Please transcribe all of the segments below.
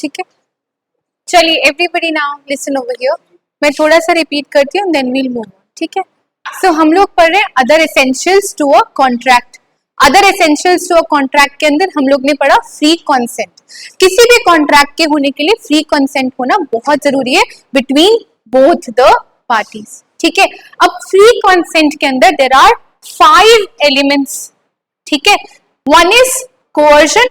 ठीक है, चलिए everybody now listen over here, मैं थोड़ा सा रिपीट करती हूँ देन वील मूव ऑन। ठीक है, सो हम लोग पढ़ रहे हैं other essentials to a contract. Other essentials to a contract के अंदर हम लोग ने पढ़ा फ्री कंसेंट। किसी भी कॉन्ट्रैक्ट के होने के लिए फ्री कंसेंट होना बहुत जरूरी है बिटवीन बोथ द पार्टीज। ठीक है, अब फ्री कंसेंट के अंदर देयर आर 5 एलिमेंट्स। ठीक है, one is coercion,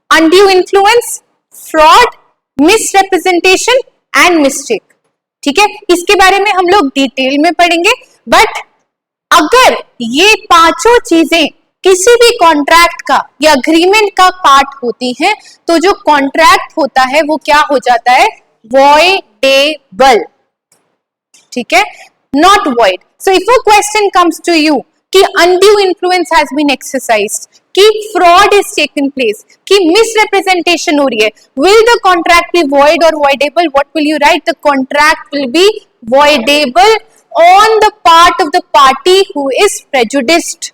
undue influence, fraud, misrepresentation and mistake. ठीक है, इसके बारे में हम लोग डिटेल में पढ़ेंगे, बट अगर ये पांचों चीजें किसी भी कॉन्ट्रैक्ट का या अग्रीमेंट का पार्ट होती हैं तो जो कॉन्ट्रैक्ट होता है वो क्या हो जाता है, वॉइडेबल। ठीक है, not void. So if a question comes to you कि undue influence has been exercised, कि फ्रॉड इज टेकन प्लेस, कि मिसरिप्रेजेंटेशन हो रही है, will the contract be void और voidable? What will you write? The contract will be voidable on the part of the party who is prejudiced.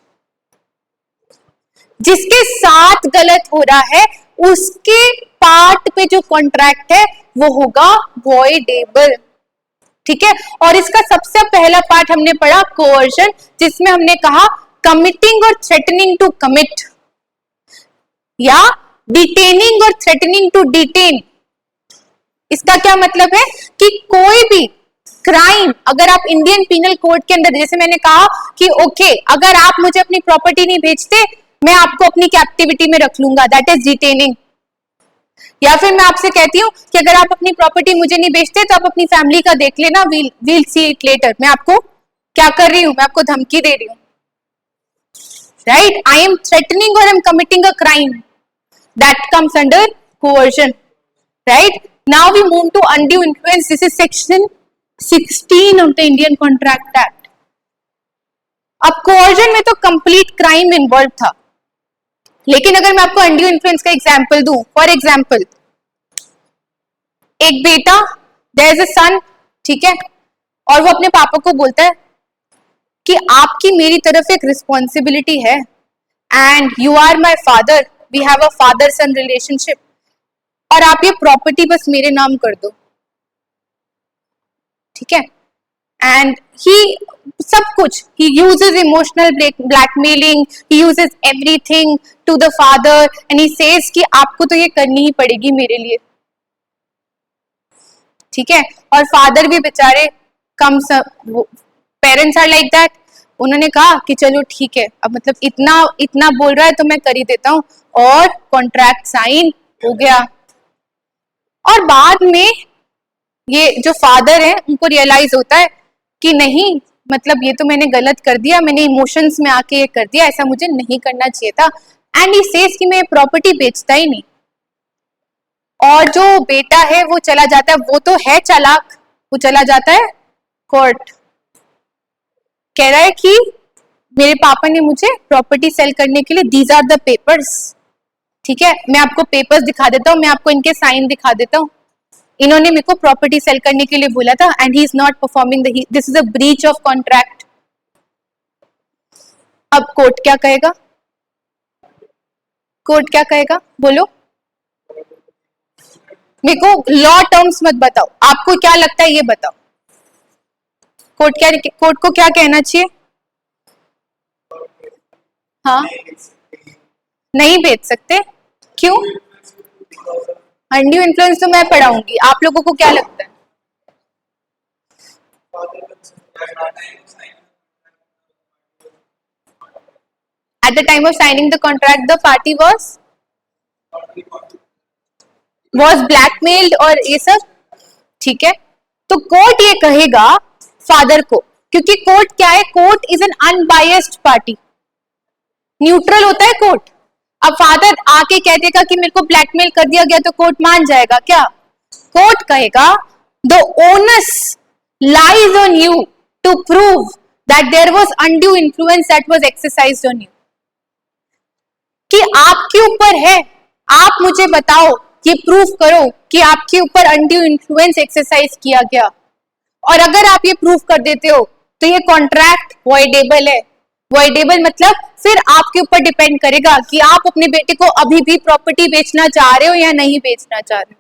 जिसके साथ गलत हो रहा है उसके पार्ट पे जो कॉन्ट्रैक्ट है वो होगा वॉइडेबल। ठीक है, और इसका सबसे पहला पार्ट हमने पढ़ा कोअर्जन, जिसमें हमने कहा कमिटिंग और थ्रेटनिंग टू कमिट या डिटेनिंग और थ्रेटनिंग टू डिटेन। इसका क्या मतलब है कि कोई भी क्राइम अगर आप इंडियन पिनल कोड के अंदर, जैसे मैंने कहा कि ओके अगर आप मुझे अपनी प्रॉपर्टी नहीं बेचते मैं आपको अपनी कैप्टिविटी में रख लूंगा, दैट इज डिटेनिंग। या फिर मैं आपसे कहती हूँ कि अगर आप अपनी प्रॉपर्टी मुझे नहीं बेचते तो आप अपनी फैमिली का देख लेना, वील सी इट लेटर। मैं आपको क्या कर रही हूँ, मैं आपको धमकी दे रही हूँ, राइट? आई एम थ्रेटनिंग और I am committing a crime, that comes under coercion, right? Now we move to undue influence. This is section 16 of the Indian contract Act. अब कोअर्जन में तो कंप्लीट क्राइम इन्वॉल्व था, लेकिन अगर मैं आपको undue influence का एग्जांपल दूं, फॉर एग्जांपल एक बेटा, देयर इज अ सन, ठीक है, और वो अपने पापा को बोलता है कि आपकी मेरी तरफ एक रिस्पॉन्सिबिलिटी है and you are my father, we have a father son relationship, और आप ये प्रॉपर्टी बस मेरे नाम कर दो। ठीक है, एंड ही सब कुछ, he uses emotional blackmailing, he uses everything to the father and he says कि आपको तो ये करनी ही पड़ेगी मेरे लिए। ठीक है, और फादर भी बेचारे कम, पेरेंट्स आर लाइक दैट, उन्होंने कहा कि चलो ठीक है, अब मतलब इतना बोल रहा है तो मैं कर ही देता हूँ, और कॉन्ट्रैक्ट साइन हो गया। और बाद में ये जो फादर है उनको रियलाइज होता है कि नहीं, मतलब ये तो मैंने गलत कर दिया, मैंने इमोशंस में आके ये कर दिया, ऐसा मुझे नहीं करना चाहिए था, एंड ही सेज कि मैं ये प्रॉपर्टी बेचता ही नहीं। और जो बेटा है वो चला जाता है, वो तो है चालाक, वो चला जाता है कोर्ट, कह रहा है कि मेरे पापा ने मुझे प्रॉपर्टी सेल करने के लिए, दीज आर द पेपर्स। ठीक है, मैं आपको पेपर्स दिखा देता हूँ, मैं आपको इनके साइन दिखा देता हूँ, इन्होंने मेरे को प्रॉपर्टी सेल करने के लिए बोला था and he is not performing, this is a breach of contract. अब कोर्ट क्या कहेगा, कोर्ट क्या कहेगा, बोलो मेरे को, लॉ टर्म्स मत बताओ, आपको क्या लगता है ये बताओ, कोर्ट को क्या कहना चाहिए? हाँ, नहीं बेच सकते, क्यों? अनड्यू इन्फ्लुएंस तो मैं पढ़ाऊंगी, आप लोगों को क्या लगता है? At the time of signing the contract, the party was blackmailed और ये सब। ठीक है, तो कोर्ट ये कहेगा फादर को, क्योंकि कोर्ट क्या है, court is an unbiased party, neutral होता है कोर्ट, अब फादर आके कह देगा कि मेरे को ब्लैकमेल कर दिया गया, तो कोर्ट मान जाएगा क्या? कोर्ट कहेगा the onus lies on you to prove that there was undue influence that was exercised on you, कि आपके ऊपर है, आप मुझे बताओ, ये प्रूफ करो कि आपके ऊपर अनड्यू इन्फ्लुएंस एक्सरसाइज किया गया, और अगर आप ये प्रूफ कर देते हो तो ये कॉन्ट्रैक्ट वॉइडेबल है। वॉइडेबल मतलब फिर आपके ऊपर डिपेंड करेगा कि आप अपने बेटे को अभी भी प्रॉपर्टी बेचना चाह रहे हो या नहीं बेचना चाह रहे हो।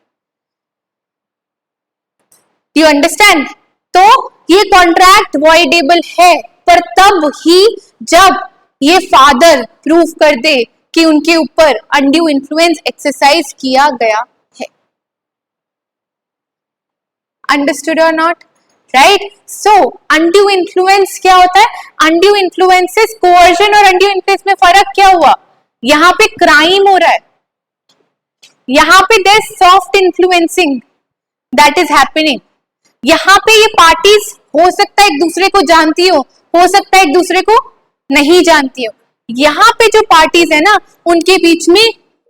You understand? तो ये कॉन्ट्रैक्ट वॉइडेबल है, पर तब ही जब ये फादर प्रूफ कर दे कि उनके ऊपर अनड्यू इन्फ्लुएंस एक्सरसाइज किया गया है। अंडरस्टूड और not? Right? So undue influence क्या होता है? अनड्यू इन्फ्लुएंसेस, कोअर्जन और अनड्यू इन्फ्लुएंस में फर्क क्या हुआ? यहां पे क्राइम हो रहा है, यहां पे there soft influencing that is happening. यहां पे ये पार्टीज हो सकता है एक दूसरे को जानती हो सकता है एक दूसरे को नहीं जानती हो। यहां पे जो पार्टीज है ना, उनके बीच में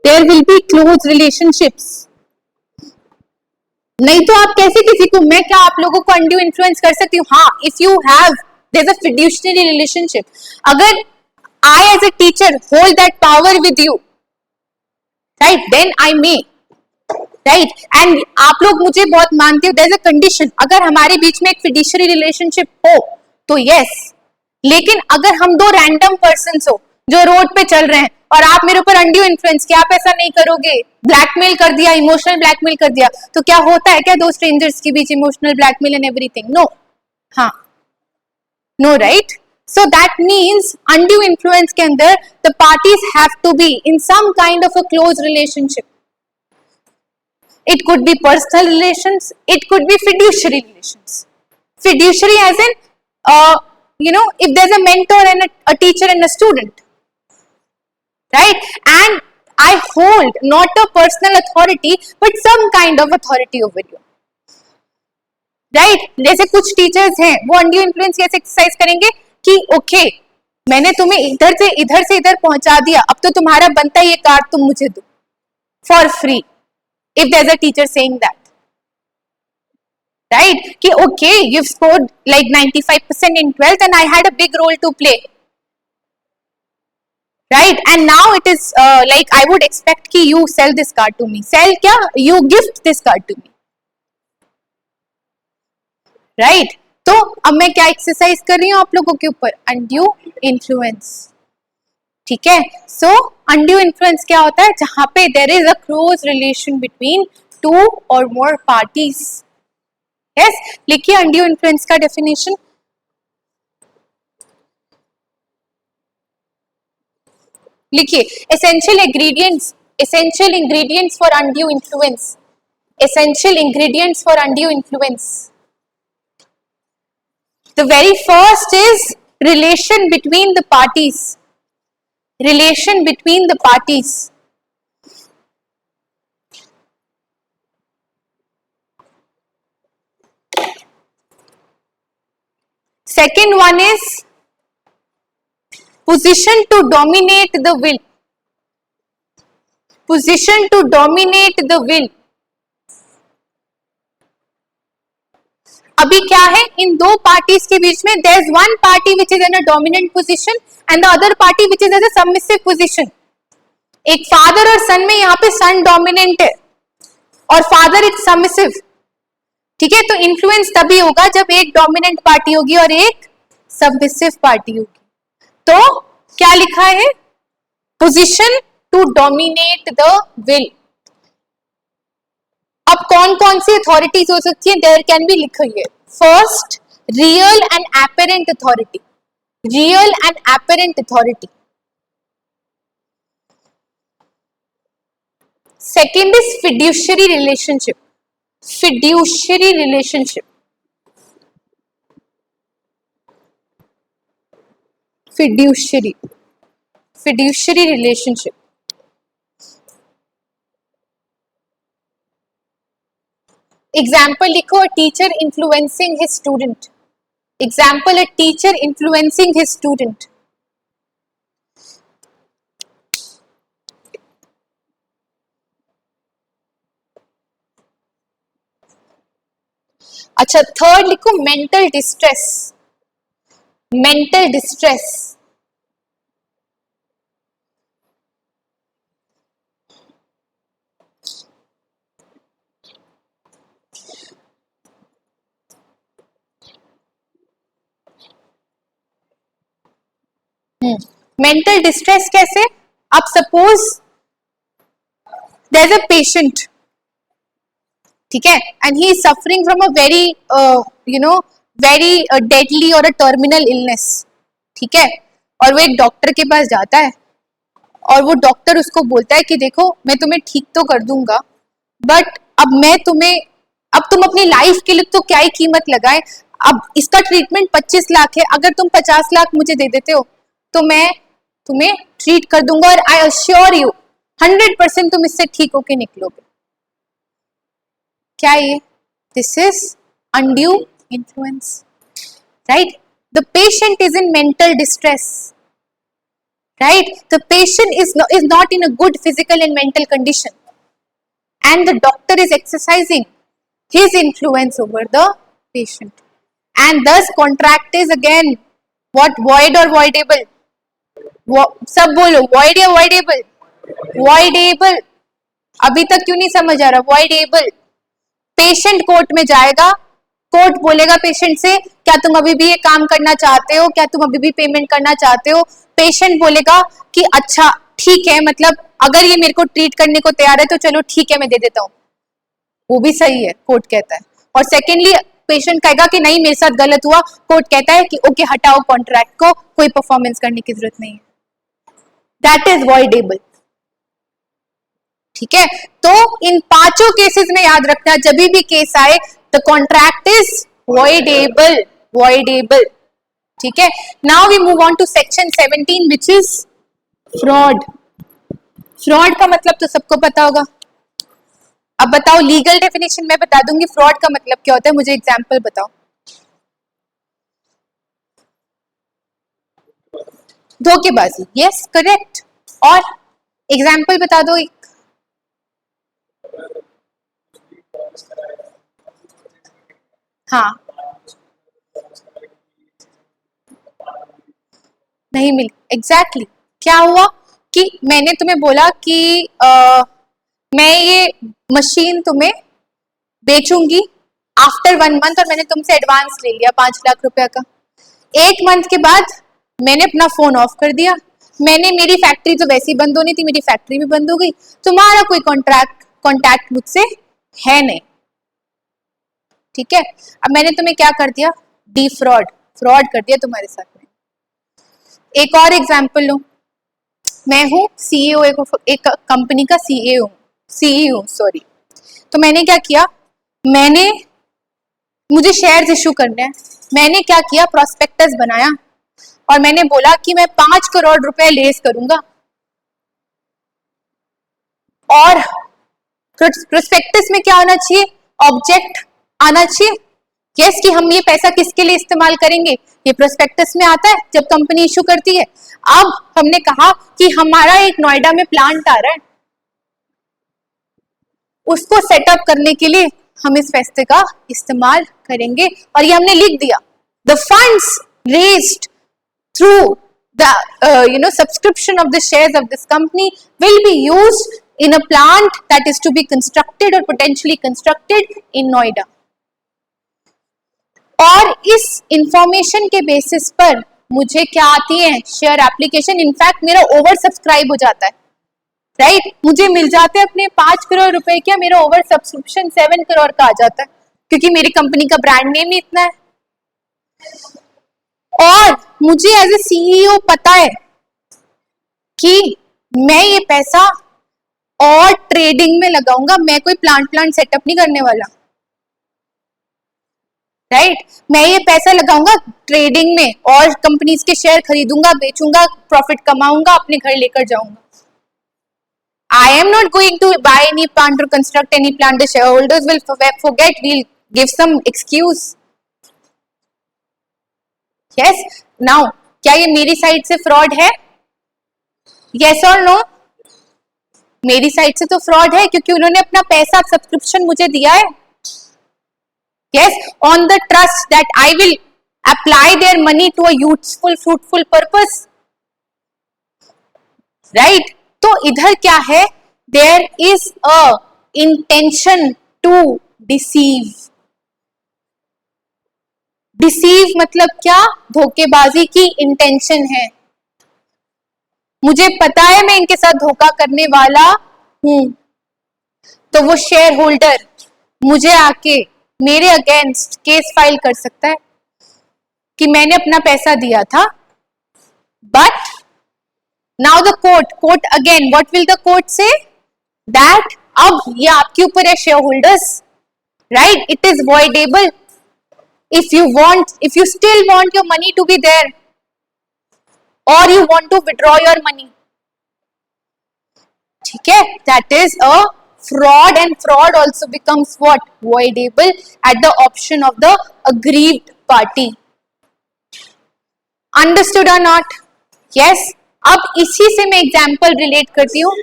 there will be close relationships. नहीं तो आप कैसे किसी को, मैं क्या आप लोगों को अनड्यू इन्फ्लुएंस कर सकती हूँ? हाँ, if you have there is a fiduciary relationship. अगर I as a teacher hold that power with you, right, then I may, right, and आप लोग मुझे बहुत मानते हो, देयर इज अ कंडीशन, अगर हमारे बीच में एक फिड्यूशरी रिलेशनशिप हो तो यस। लेकिन अगर हम दो रैंडम पर्सन्स हो जो रोड पे चल रहे हैं और आप मेरे ऊपर अनड्यू इन्फ्लुएंस, क्या आप ऐसा नहीं करोगे, ब्लैकमेल कर दिया, इमोशनल ब्लैकमेल कर दिया, तो क्या होता है क्या दो स्ट्रेंजर्स के बीच emotional blackmail and everything? No, हाँ, no, right? So that means undue influence के अंदर the parties have to be in some kind of a close relationship. It could be personal relations, it could be fiduciary relations. Fiduciary as in, if there's a mentor and a teacher and a student, right? And I hold not a personal authority, but some kind of authority over you. Right? जैसे कुछ teachers हैं, वो undue influence कैसे exercise करेंगे कि okay, मैंने तुम्हें इधर से इधर पहुंचा दिया, अब तो तुम्हारा बनता है ये कार्ड तुम मुझे दो for free. If there's a teacher saying that, right? कि okay, you've scored like 95% in 12th and I had a big role to play, right? And now it is like I would expect कि you sell this card to me. Sell क्या? You gift this card to me, right? तो अब मैं क्या exercise कर रही हूँ आप लोगों के ऊपर? Undue influence. ठीक है? सो अनड्यू इन्फ्लुएंस क्या होता है? जहां पे there is a close relation between two और मोर पार्टीज. यस, लिखिए अनड्यू इन्फ्लुएंस का डेफिनेशन. लिखिए essential ingredients for undue influence. Essential ingredients for undue influence. The very first is relation between the parties. Relation between the parties. Second one is position to dominate the will. Position to dominate the will. अभी क्या है इन दो parties के बीच में? There is one party which is in a dominant position and the other party which is as a submissive position. एक father और son में यहाँ पे सन डोमिनेंट है और फादर इज सबमिसिव. ठीक है? तो इन्फ्लुएंस तभी होगा जब एक डोमिनेंट पार्टी होगी और एक सबमिसिव पार्टी होगी. तो क्या लिखा है? Position to dominate the will. अब कौन कौन सी अथॉरिटीज हो सकती है? देयर कैन बी, लिखा है first real and apparent authority. Real and apparent authority. Second is fiduciary relationship. Fiduciary relationship. Fiduciary relationship. Example लिखो, a teacher influencing his student. Example, a teacher influencing his student. अच्छा third लिखो mental distress, mental distress. Mental distress कैसे? आप suppose there is a patient, ठीक है, and he is suffering from a very very deadly और a terminal illness, ठीक है, और वो एक डॉक्टर के पास जाता है और वो डॉक्टर उसको बोलता है कि देखो मैं तुम्हें ठीक तो कर दूंगा, बट अब मैं तुम्हें, अब तुम अपनी लाइफ के लिए तो क्या ही कीमत लगाए, अब इसका ट्रीटमेंट 25 लाख है, अगर तुम 50 लाख मुझे दे देते हो तो मैं तुम्हें ट्रीट कर दूंगा और आई अश्योर यू 100% तुम इससे ठीक होके निकलोगे। क्या ये? This is undue influence, right? The patient is in mental distress, right? The patient is not in a good physical and mental condition, and the doctor is exercising his influence over the patient, and thus contract is again what? Void or voidable? सब बोलो, void या voidable? Voidable। अभी तक क्यों नहीं समझ आ रहा? voidable। Patient court में जाएगा, कोर्ट बोलेगा पेशेंट से क्या तुम अभी भी ये काम करना चाहते हो, क्या तुम अभी भी पेमेंट करना चाहते हो? पेशेंट बोलेगा कि अच्छा ठीक है, मतलब अगर ये मेरे को ट्रीट करने को तैयार है तो चलो ठीक है मैं दे देता हूँ, वो भी सही है, कोर्ट कहता है। और सेकेंडली पेशेंट कहेगा कि नहीं मेरे साथ गलत हुआ, कोर्ट कहता है कि ओके हटाओ कॉन्ट्रैक्ट को, कोई परफॉर्मेंस करने की जरूरत नहीं है। दैट इज वॉइडेबल, ठीक है। तो इन पांचों केसेस में याद रखना, जब भी केस आए the contract is voidable, voidable, ठीक है। Now we move on to section 17 which is fraud. Fraud का मतलब तो सबको पता होगा। अब बताओ, लीगल डेफिनेशन मैं बता दूंगी, फ्रॉड का मतलब क्या होता है, मुझे एग्जांपल बताओ। धोखेबाजी, यस करेक्ट। और एग्जांपल बता दो एक। हाँ, नहीं मिली, एग्जैक्टली क्या हुआ कि मैंने तुम्हें बोला कि मैं ये मशीन तुम्हें बेचूंगी आफ्टर 1 मंथ, और मैंने तुमसे एडवांस ले लिया 5 लाख रुपया का। 1 मंथ के बाद मैंने अपना फोन ऑफ कर दिया, मेरी फैक्ट्री तो वैसे ही बंद होनी थी, मेरी फैक्ट्री भी बंद हो गई, तुम्हारा कोई कॉन्टैक्ट मुझसे है नहीं, ठीक है। अब मैंने तुम्हें क्या कर दिया? डिफ्रॉड, फ्रॉड कर दिया तुम्हारे साथ में। एक और एग्जाम्पल लो, मैं हूँ सीईओ, एक कंपनी का सीईओ सॉरी। तो मैंने क्या किया, मुझे शेयर्स इशू करने हैं, मैंने क्या किया, प्रोस्पेक्टस बनाया और मैंने बोला कि मैं 5 करोड़ रुपए लेस करूंगा, और प्रोस्पेक्टस में क्या होना चाहिए? ऑब्जेक्ट आना चाहिए, यस, कि हम ये पैसा किसके लिए इस्तेमाल करेंगे, ये प्रोस्पेक्टस में आता है जब कंपनी इशू करती है। अब हमने कहा कि हमारा एक नोएडा में प्लांट आ रहा है, उसको सेटअप करने के लिए हम इस पैसे का इस्तेमाल करेंगे, और ये हमने लिख दिया, the funds raised through the subscription of the shares of this company will be used in a plant that is to be constructed or potentially constructed in Noida। और इस इंफॉर्मेशन के बेसिस पर मुझे क्या आती है? Share application. इनफैक्ट मेरा over subscribe हो जाता है, राइट? मुझे मिल जाते हैं अपने 5 करोड़ रुपए, क्या मेरा ओवर सब्सक्रिप्शन 7 करोड़ का आ जाता है, क्योंकि मेरी कंपनी का ब्रांड नेम ही इतना है। और मुझे एज ए सीईओ पता है कि मैं ये पैसा और ट्रेडिंग में लगाऊंगा, मैं कोई प्लांट सेटअप नहीं करने वाला, राइट? मैं ये पैसा लगाऊंगा ट्रेडिंग में और कंपनीज के शेयर खरीदूंगा, बेचूंगा, प्रॉफिट कमाऊंगा, अपने घर लेकर जाऊंगा। I am not going to buy any plant or construct any plant. The shareholders will forget, we'll give some excuse. Yes, now क्या ये मेरी साइड से फ्रॉड है? Yes or no? मेरी साइड से तो फ्रॉड है, क्योंकि उन्होंने अपना पैसा सब्सक्रिप्शन मुझे दिया है, Yes, on the trust that I will apply their money to a useful, fruitful purpose. Right? तो इधर क्या है? There is a intention to deceive. Deceive मतलब क्या? धोखेबाजी की इंटेंशन है. मुझे पता है मैं इनके साथ धोखा करने वाला हूं, तो वो शेयर होल्डर मुझे आके मेरे अगेंस्ट केस फाइल कर सकता है कि मैंने अपना पैसा दिया था. But now the court again, what will the court से? दैट अब ये आपके ऊपर है share holders, right? It is voidable if you still want your money to be there or you want to withdraw your money. ठीक है? That is a fraud, and fraud also becomes what? Voidable at the option of the aggrieved party. Understood or not? Yes. अब इसी से मैं example relate करती हूँ.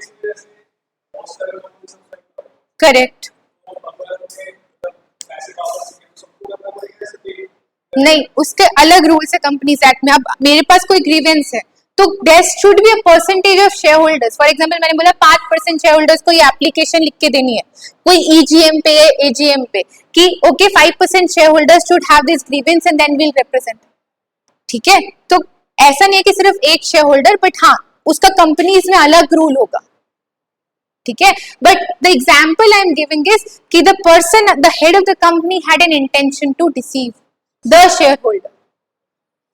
Correct. नहीं, उसके अलग रूल्स है कंपनीज एक्ट में. अब मेरे पास कोई ग्रीवेंस है तो there should be a percentage of share holders. For example मैंने बोला 5% शेयर होल्डर्स को ये एप्लीकेशन लिख के देनी है कोई ईजीएम पे या एजीएम पे कि okay 5% share holders should have this grievance and then will represent. ठीक है? तो ऐसा नहीं है कि सिर्फ एक शेयर होल्डर, बट हाँ उसका कंपनीज में अलग रूल होगा. ठीक है? But the example I am giving is कि the person, the head of the company had an intention to deceive the shareholder.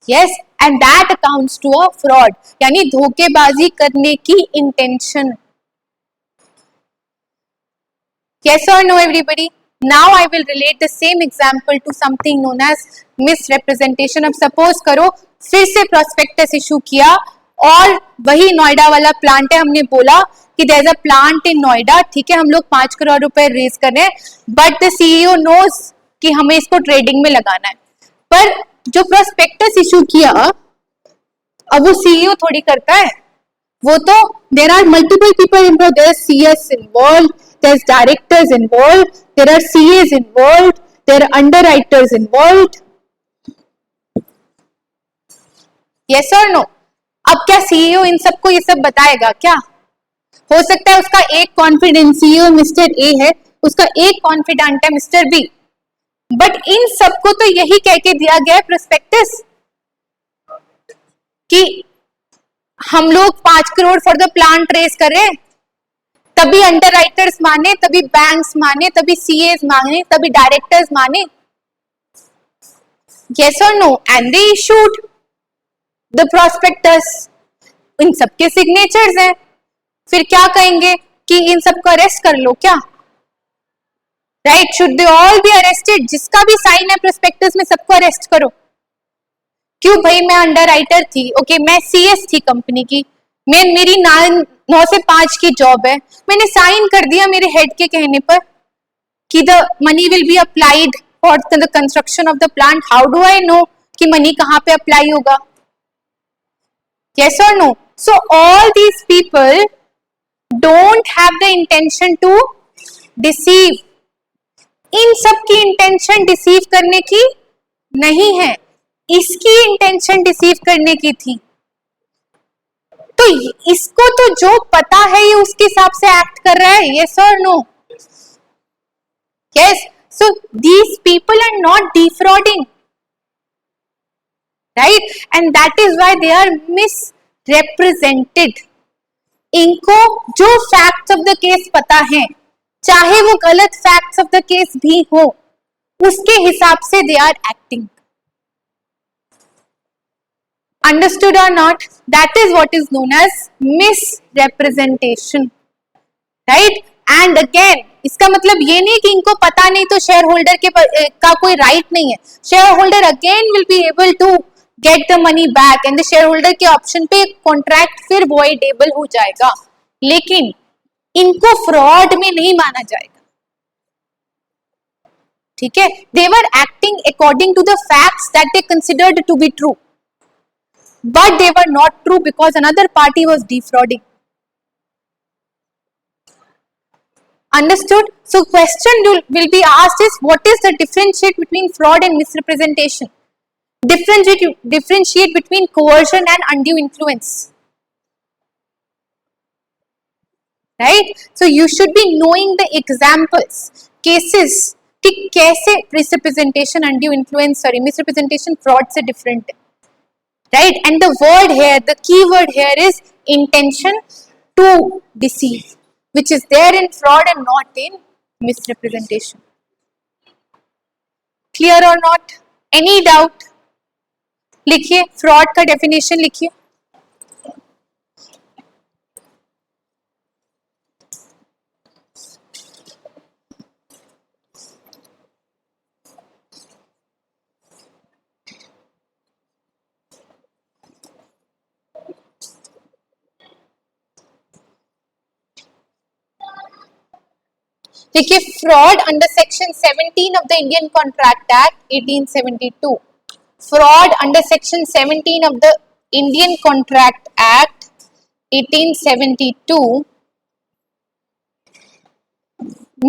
Yes, and that accounts to a fraud. यानी धोखेबाजी करने की intention. Yes or no, everybody? Now I will relate the same example to something known as misrepresentation. अब suppose करो फिर से prospectus issue किया और वही नोएडा वाला प्लांट है. हमने बोला कि there is a plant in Noida. ठीक है, हम लोग 5 करोड़ रुपए रेज कर रहे हैं, बट द CEO knows कि हमें इसको ट्रेडिंग में लगाना है. पर जो प्रोस्पेक्टस इशू किया अब वो सीईओ थोड़ी करता है, वो तो there are multiple people involve. There are CS involve, there are directors involve, there are CS involve, there are underwriters involve. Yes और नो? अब क्या सीईओ इन सबको ये सब बताएगा क्या? हो सकता है उसका एक कॉन्फिडेंट सीईओ मिस्टर ए है, उसका एक कॉन्फिडेंट है मिस्टर बी, बट इन सबको तो यही कह के दिया गया है प्रोस्पेक्टस कि हम लोग 5 crore for the plant raise करें. तभी अंडरराइटर्स माने, तभी बैंक्स माने, तभी सीएस माने, तभी डायरेक्टर्स माने. यस और no? And they issued the prospectus. इन सबके सिग्नेचर्स हैं. फिर क्या कहेंगे कि इन सबको अरेस्ट कर लो क्या? Right? Should they all be arrested? जिसका भी साइन है प्रोस्पेक्टस में सबको अरेस्ट करो. क्यों भाई? मैं अंडर राइटर थी, ओके, मैं सीएस थी कंपनी की, मेरी 9 से 5 की जॉब है, मैंने साइन कर दिया मेरे हेड के कहने पर कि the money will be applied for the construction of the plant. How do I know कि मनी कहाँ पे अप्लाई होगा? यस और no? So all these people don't have the intention to deceive. इन सब की इंटेंशन डिसीव करने की नहीं है, इसकी इंटेंशन डिसीव करने की थी. तो इसको तो जो पता है ये उसके हिसाब से एक्ट कर रहा है. यस और no? Yes. So these people are not defrauding, right? And that is why they are misrepresented. इनको जो फैक्ट्स ऑफ द केस पता है, चाहे वो गलत फैक्ट्स ऑफ द केस भी हो, उसके हिसाब से दे आर एक्टिंग. अंडरस्टूड और not? That is what is known as misrepresentation, right? And again इसका मतलब ये नहीं कि इनको पता नहीं तो शेयर होल्डर का कोई राइट नहीं है. Share holder again will be able to get the money back and the share holder के ऑप्शन पे कॉन्ट्रैक्ट फिर वॉइडेबल हो जाएगा, लेकिन इनको फ्रॉड में नहीं माना जाएगा. ठीक है? They were acting according to the facts that they considered to be true, but they were not true because another party was defrauding. Understood? So question will be asked is, what is the differentiate between fraud and misrepresentation? Differentiate between coercion and undue influence. Right? So you should be knowing the examples, cases कि कैसे misrepresentation, undue influence, misrepresentation, fraud से different है. Right? And the word here, the key word here is intention to deceive, which is there in fraud and not in misrepresentation. Clear or not? Any doubt? लिखिए, fraud का definition लिखिए. देखिए, fraud under section 17 of the Indian contract act 1872. Fraud under section 17 of the Indian contract act 1872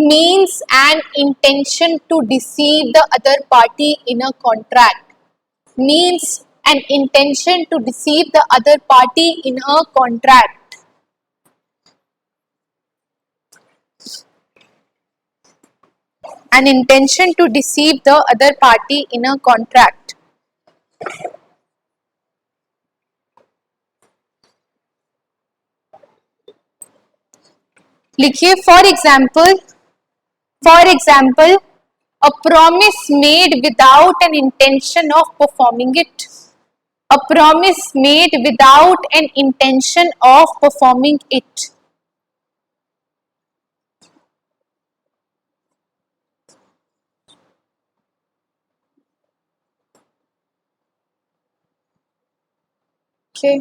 means an intention to deceive the other party in a contract. Means an intention to deceive the other party in a contract. An intention to deceive the other party in a contract. लिखिए, for example a promise made without an intention of performing it. A promise made without an intention of performing it. Okay.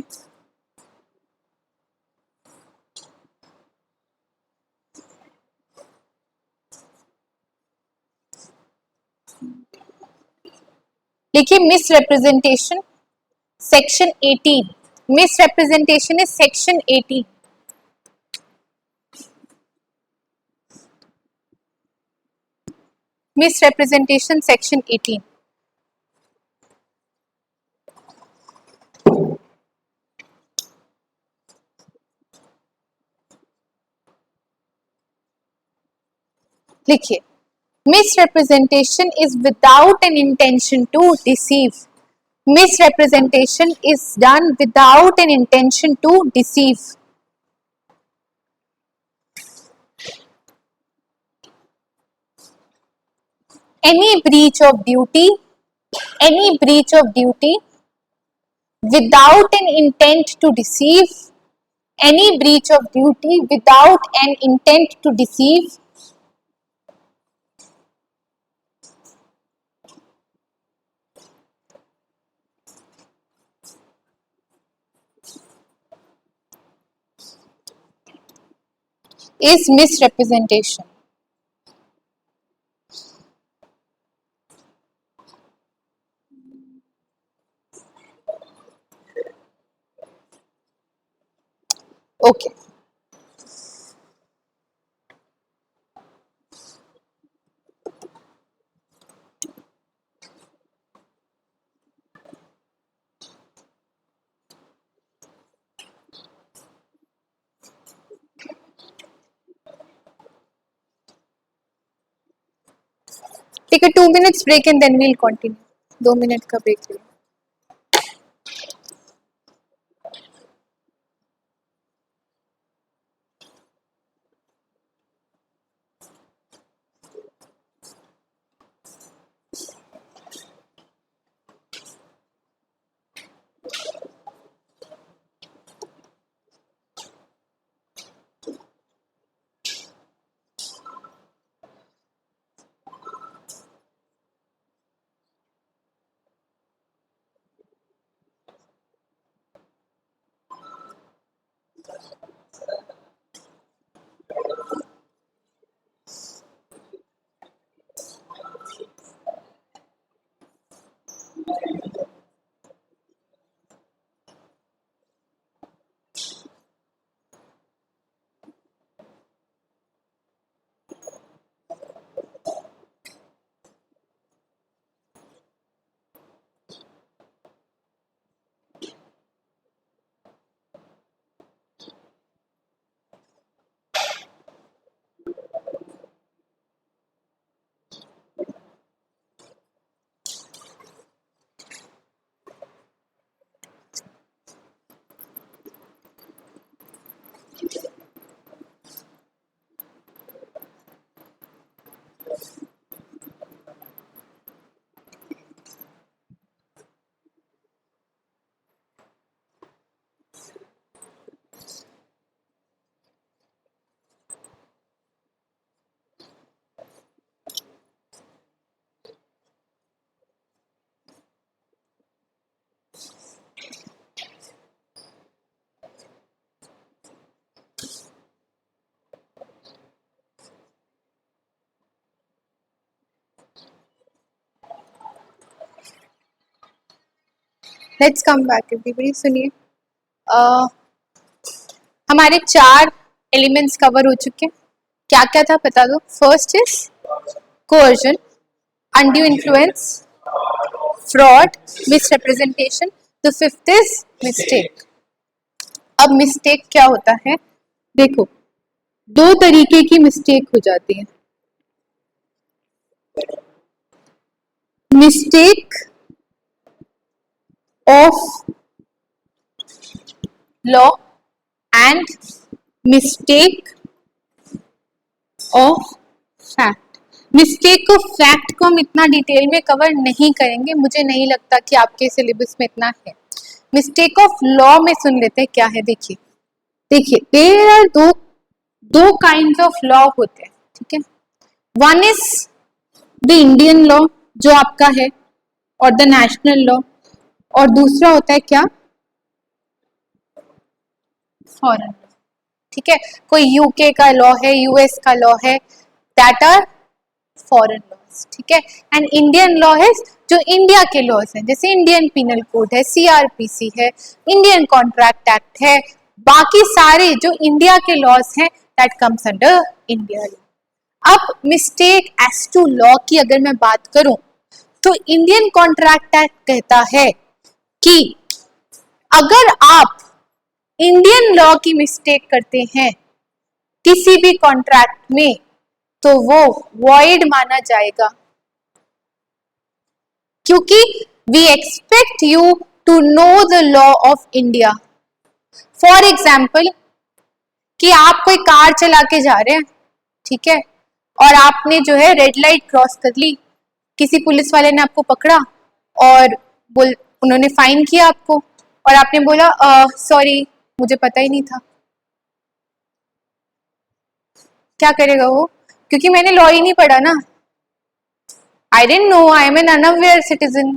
लिखिए, misrepresentation section 18. Misrepresentation is section 18. Misrepresentation section 18. लिखिए, misrepresentation is without an intention to deceive. Misrepresentation is done without an intention to deceive. Any breach of duty without an intent to deceive, any breach of duty without an intent to deceive is misrepresentation. Okay. Take a 2 minutes break and then we'll continue. 2 minute का break ले. Let's come back everybody, सुनिए। हमारे 4 elements cover हो चुके हैं। क्या क्या था बता दो। First is coercion, undue influence, fraud, misrepresentation. The fifth is mistake. अब मिस्टेक क्या होता है, देखो 2 तरीके की मिस्टेक हो जाती है। Mistake of law and mistake of fact. Mistake of fact को हम इतना डिटेल में कवर नहीं करेंगे, मुझे नहीं लगता कि आपके सिलेबस में इतना है। मिस्टेक ऑफ लॉ में सुन लेते हैं क्या है। देखिए देयर आर दो काइंड्स ऑफ लॉ होते हैं, ठीक है। One is the Indian law जो आपका है और द नेशनल लॉ, और दूसरा होता है क्या, फॉरेन लॉ, ठीक है। कोई यूके का लॉ है, यूएस का लॉ है, दैट आर फॉरेन लॉज, ठीक है। एंड इंडियन लॉ है जो इंडिया के लॉज हैं, जैसे इंडियन पिनल कोड है, सीआरपीसी है, इंडियन कॉन्ट्रैक्ट एक्ट है, बाकी सारे जो इंडिया के लॉज हैं that comes under India law. अब मिस्टेक एज टू लॉ की अगर मैं बात करूं तो इंडियन कॉन्ट्रैक्ट एक्ट कहता है कि अगर आप इंडियन लॉ की मिस्टेक करते हैं किसी भी कॉन्ट्रैक्ट में तो वो वॉइड माना जाएगा, क्योंकि we expect you to know the law of India. For example कि आप कोई कार चला के जा रहे हैं, ठीक है, और आपने जो है रेड लाइट क्रॉस कर ली, किसी पुलिस वाले ने आपको पकड़ा और उन्होंने फाइन किया आपको, और आपने बोला सॉरी मुझे पता ही नहीं था। क्या करेगा वो, क्योंकि मैंने लॉ ही नहीं पढ़ा ना, I didn't know, I am an unaware citizen.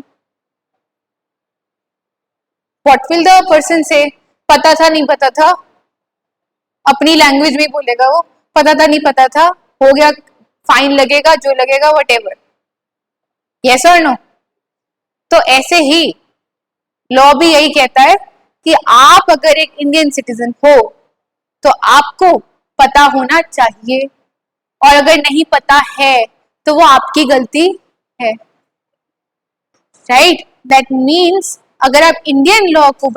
What will the person say, पता था नहीं पता था, अपनी लैंग्वेज में बोलेगा वो, पता था नहीं पता था, हो गया, फाइन लगेगा जो लगेगा, व्हाटएवर। यस और नो। तो ऐसे ही लॉ भी यही कहता है कि आप अगर एक इंडियन सिटीजन हो तो आपको पता होना चाहिए, और अगर नहीं पता है तो वो आपकी गलती है, राइट। दैट मीन्स अगर आप इंडियन लॉ को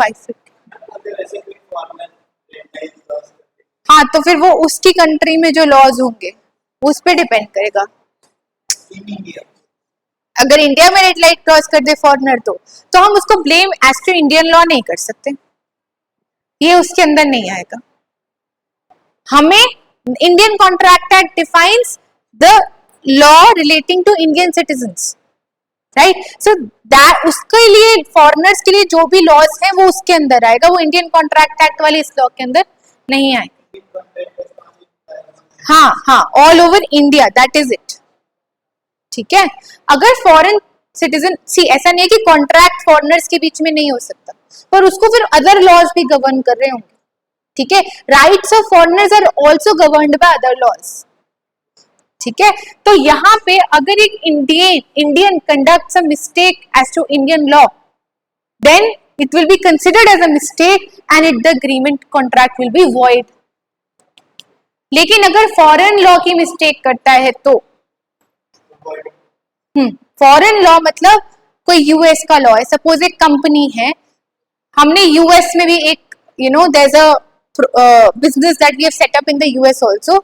हाँ, तो फिर वो उसकी कंट्री में जो लॉज होंगे उस पर डिपेंड करेगा। अगर इंडिया में रेड लाइट क्रॉस कर दे फॉरेनर तो हम उसको blame as to Indian law नहीं कर सकते, ये उसके अंदर नहीं आएगा। हमें Indian contract Act defines the law relating to Indian citizens, right. So that उसके लिए, फॉरेनर्स के लिए जो भी लॉज हैं वो उसके अंदर आएगा, वो इंडियन कॉन्ट्रैक्ट एक्ट वाले इस लॉ के अंदर नहीं आएगा। हाँ, all over India, that is it, ठीक है। अगर फॉरेन सिटीजन, सी ऐसा नहीं है कि कॉन्ट्रैक्ट फॉरेनर्स के बीच में नहीं हो सकता, पर उसको फिर अदर लॉज भी गवर्न कर रहे होंगे, ठीक है। Rights of foreigners are also governed by other laws, ठीक है। तो यहाँ पे अगर एक Indian conducts a mistake as to Indian law, then it will be considered as a mistake and it the agreement contract will be void. लेकिन अगर foreign law की मिस्टेक करता है तो फॉरेन लॉ मतलब कोई यूएस का लॉ है, सपोज एक कंपनी है, हमने यूएस में भी एक there is a business that we have set up in the US also.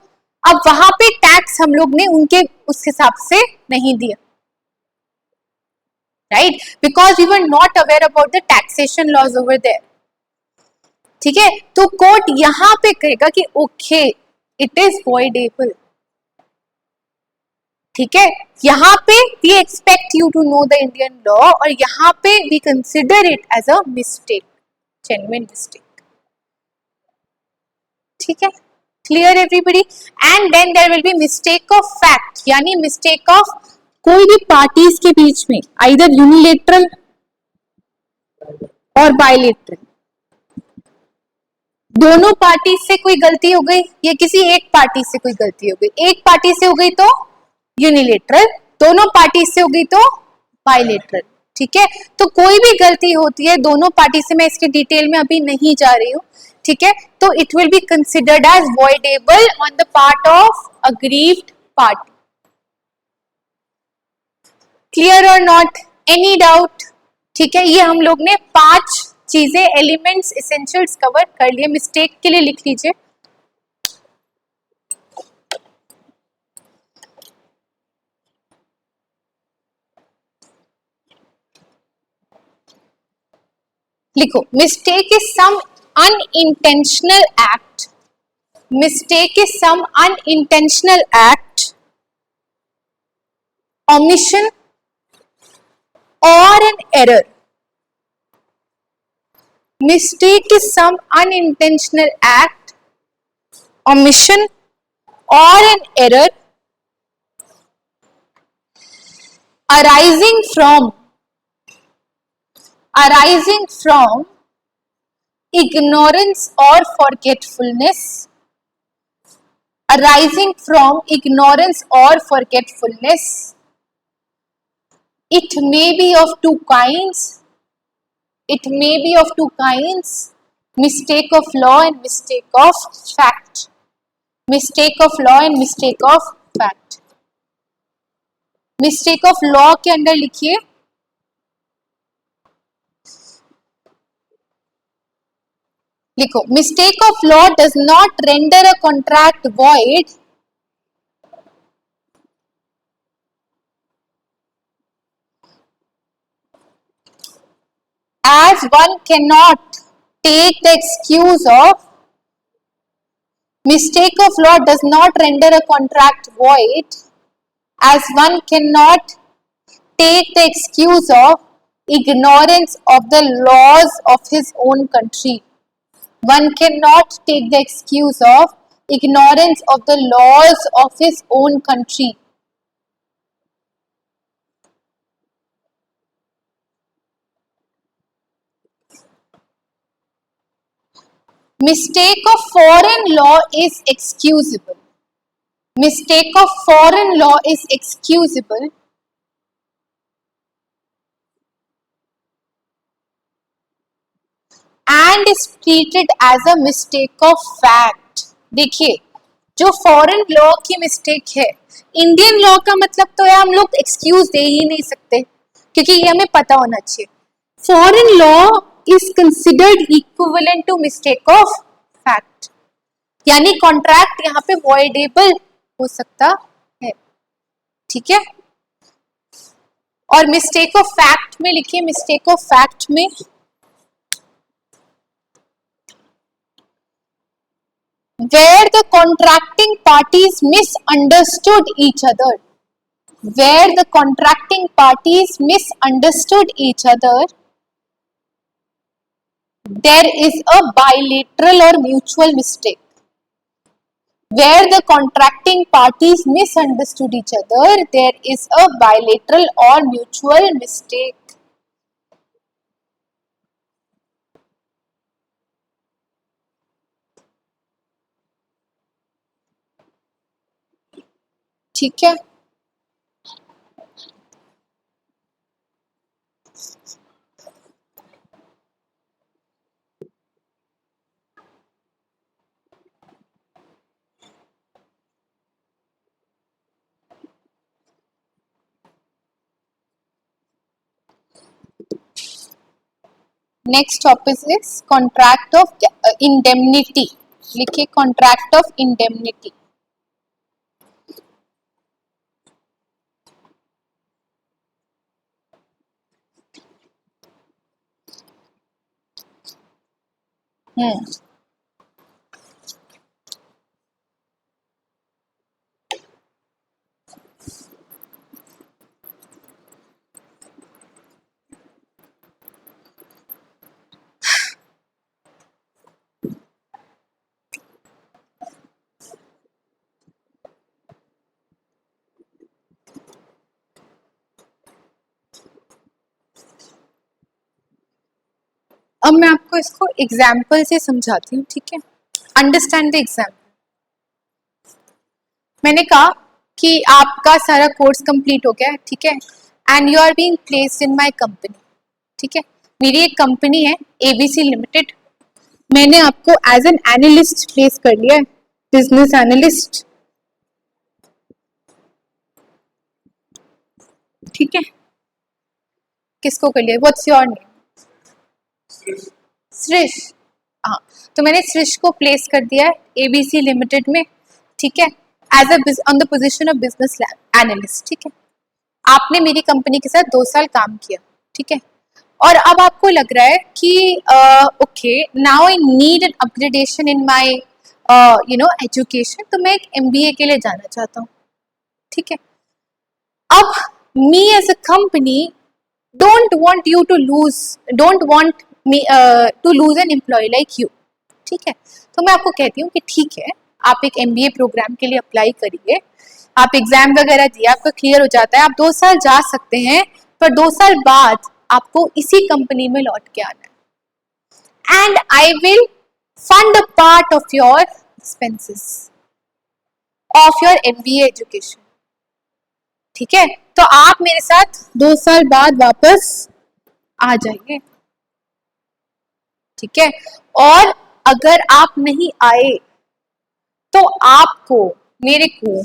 अब वहां पे टैक्स हम लोग ने उनके उस हिसाब से नहीं दिया, right, because we were not aware about the taxation laws over there, ठीक है। तो कोर्ट यहां पे कहेगा कि ओके इट इज वॉइडेबल, ठीक है। यहाँ पे we expect you to know the Indian law, और यहाँ पे we consider it as a mistake, genuine mistake, ठीक है। Clear everybody. And then there will be mistake of fact, यानी मिस्टेक ऑफ कोई भी पार्टीज के बीच में, आइदर यूनिलेटरल और बायलेटरल, दोनों पार्टी से कोई गलती हो गई या किसी एक पार्टी से कोई गलती हो गई। एक पार्टी से हो गई तो यूनिलेटरल, दोनों पार्टी से हो गई तो बायलेटरल, ठीक है, तो कोई भी गलती होती है दोनों पार्टी से, मैं इसके डिटेल में अभी नहीं जा रही हूँ, ठीक है, तो it will be considered as voidable on the part of aggrieved party. Clear और नॉट, एनी डाउट? ठीक है, ये हम लोग ने 5 चीजें, एलिमेंट्स, एसेंशियल्स कवर कर लिए। मिस्टेक के लिए लिख लीजिए, लिखो, mistake is some unintentional act, mistake is some unintentional act, omission or an error. Mistake is some unintentional act, omission or an error arising from ignorance or forgetfulness, arising from ignorance or forgetfulness. It may be of two kinds, mistake of law and mistake of fact, mistake of law and mistake of fact. Mistake of law के अंदर लिखिए, लिखो, mistake of law does not render a contract void as one cannot take the excuse of, mistake of law does not render a contract void as one cannot take the excuse of ignorance of the laws of his own country. One cannot take the excuse of ignorance of the laws of his own country. Mistake of foreign law is excusable. Mistake of foreign law is excusable and is treated as a mistake of fact. देखिए, जो foreign law की mistake है, Indian law का मतलब तो है हम लोग एक्सक्यूज दे ही नहीं सकते, क्योंकि ये हमें पता होना चाहिए। Foreign law is considered equivalent to mistake of fact, यानी कॉन्ट्रैक्ट यहाँ पे वॉइडेबल हो सकता है, ठीक है। और मिस्टेक ऑफ फैक्ट में लिखिए, मिस्टेक ऑफ फैक्ट में where the contracting parties misunderstood each other, where the contracting parties misunderstood each other, there is a bilateral or mutual mistake. Where the contracting parties misunderstood each other, there is a bilateral or mutual mistake. ठीक है, next topic is contract of indemnity. लिखिए, contract of indemnity. अब मैं आपको इसको example से समझाती हूँ, ठीक है। Understand the example. मैंने कहा कि आपका सारा कोर्स कंप्लीट हो गया है, ठीक है, and you are being placed in my company, ठीक है। मेरी एक कंपनी है ABC लिमिटेड, मैंने आपको एज एन एनालिस्ट प्लेस कर लिया है, बिजनेस एनालिस्ट, ठीक है। किसको कर लिया? What's your name? सृष। हाँ, तो मैंने सृष को प्लेस कर दिया है ABC लिमिटेड में, ठीक है, as on the position of business analyst, ठीक है। आपने मेरी कंपनी के साथ 2 साल काम किया, ठीक है, और अब आपको लग रहा है कि okay now I need an upgradation in my education, तो मैं एक MBA के लिए जाना चाहता हूँ, ठीक है। अब me as a company don't want me to lose an employee like you, ठीक है। तो मैं आपको कहती हूँ कि ठीक है, आप एक MBA प्रोग्राम के लिए अप्लाई करिए, आप एग्जाम वगैरह दिए, आपका क्लियर हो जाता है, आप 2 साल जा सकते हैं, पर 2 साल बाद आपको इसी कंपनी में लौट के आना है, and I will fund a part of your expenses of your MBA education, ठीक है। तो आप मेरे साथ 2 साल बाद वापस आ जाइए, ठीक है। और अगर आप नहीं आए तो आपको मेरे को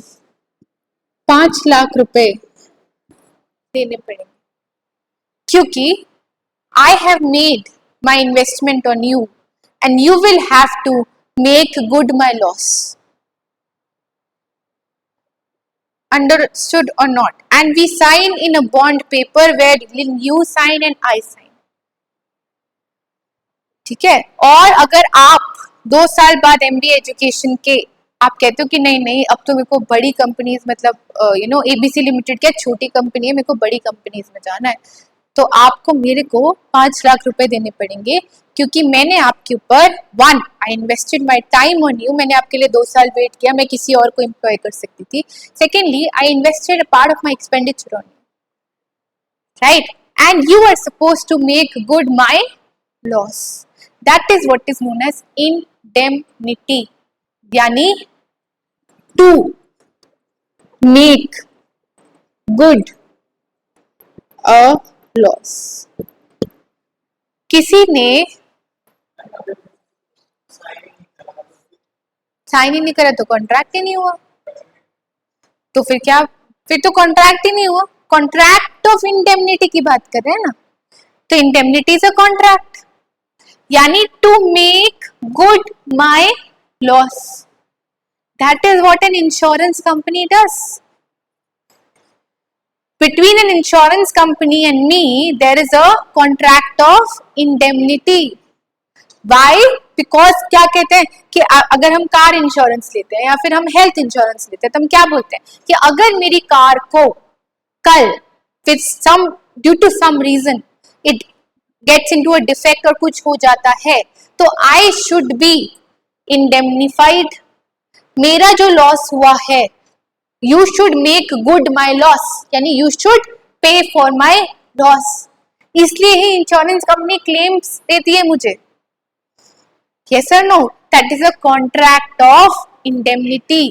5 लाख रुपए देने पड़ेंगे, क्योंकि I have made my investment on you and you will have to make good my loss. Understood or not? And we sign in a bond paper where you sign and I sign, ठीक है। और अगर आप 2 साल बाद MBA education के आप कहते हो कि नहीं नहीं अब तो मेरे को बड़ी कंपनीज मतलब ABC लिमिटेड क्या छोटी कंपनी है, मेरे को बड़ी कंपनीज में जाना है, तो आपको मेरे को 5 लाख रुपए देने पड़ेंगे, क्योंकि मैंने आपके ऊपर I invested my time on you, मैंने आपके लिए 2 साल वेट किया, मैं किसी और को एम्प्लॉय कर सकती थी। Secondly I invested a part of my expenditure on you, right, and you are suppose to make good my loss, that is what is known as indemnity, यानी to make good a loss. किसी ने sign ही नहीं करा तो contract ही नहीं हुआ, तो फिर क्या, फिर तो कॉन्ट्रैक्ट ही नहीं हुआ। कॉन्ट्रैक्ट ऑफ इंडेमनिटी की बात कर रहे हैं ना, तो इंडेमनिटी इज अ कॉन्ट्रैक्ट, यानी to make good my loss, that is what an insurance company does. Between an insurance company and me, there is a contract of indemnity. Why? Because क्या कहते हैं कि अगर हम कार इंश्योरेंस लेते हैं या फिर हम हेल्थ इंश्योरेंस लेते हैं तो हम क्या बोलते हैं कि अगर मेरी कार को कल due to some reason it gets into a defect और कुछ हो जाता है तो आई शुड बी इंडेमनिफाइड, मेरा जो लॉस हुआ है you should make good my loss, यानी you should pay for my loss, इसलिए ही इंश्योरेंस कंपनी क्लेम्स देती है मुझे। yes or no? that is a contract of indemnity,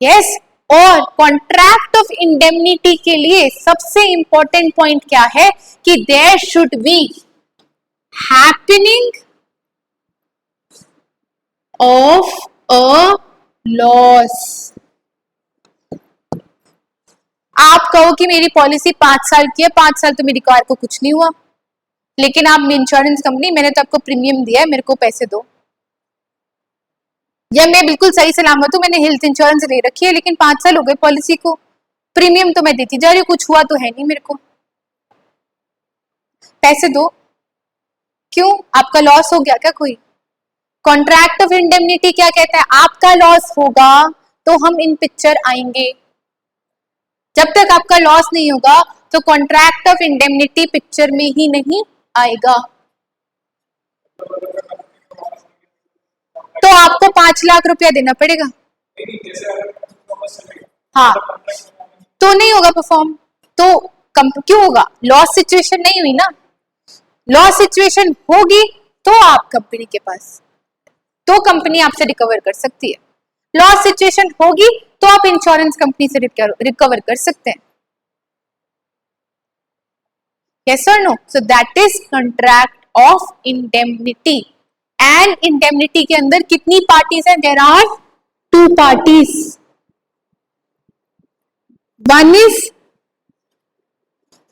yes। और कॉन्ट्रैक्ट ऑफ इंडेमनिटी के लिए सबसे इंपॉर्टेंट पॉइंट क्या है कि there should be happening of a loss. आप कहो कि मेरी पॉलिसी 5 साल की है, 5 साल तो मेरी कार को कुछ नहीं हुआ, लेकिन आप इंश्योरेंस कंपनी मैंने तो आपको प्रीमियम दिया है, मेरे को पैसे दो। या मैं बिल्कुल सही सलामत हूं, मैंने हेल्थ इंश्योरेंस ले रखी है लेकिन 5 साल हो गए पॉलिसी को, प्रीमियम तो मैं देती जा रही हूँ, कुछ हुआ तो है नहीं, मेरे को पैसे दो। क्यों? आपका लॉस हो गया क्या कोई? कॉन्ट्रैक्ट ऑफ इंडेमनिटी क्या कहता है? आपका लॉस होगा तो हम इन पिक्चर आएंगे, जब तक आपका लॉस नहीं होगा तो कॉन्ट्रैक्ट ऑफ इंडेमनिटी पिक्चर में ही नहीं आएगा। तो आपको 5 लाख रुपया देना पड़ेगा। हाँ, तो नहीं होगा परफॉर्म, तो क्यों होगा? लॉस सिचुएशन नहीं हुई ना, लॉस सिचुएशन होगी तो आप कंपनी के पास, तो कंपनी आपसे रिकवर कर सकती है। लॉस सिचुएशन होगी तो आप इंश्योरेंस कंपनी से रिकवर कर सकते हैं। Yes or no? So that is contract of indemnity. And indemnity के अंदर कितनी parties हैं? There are two parties. One is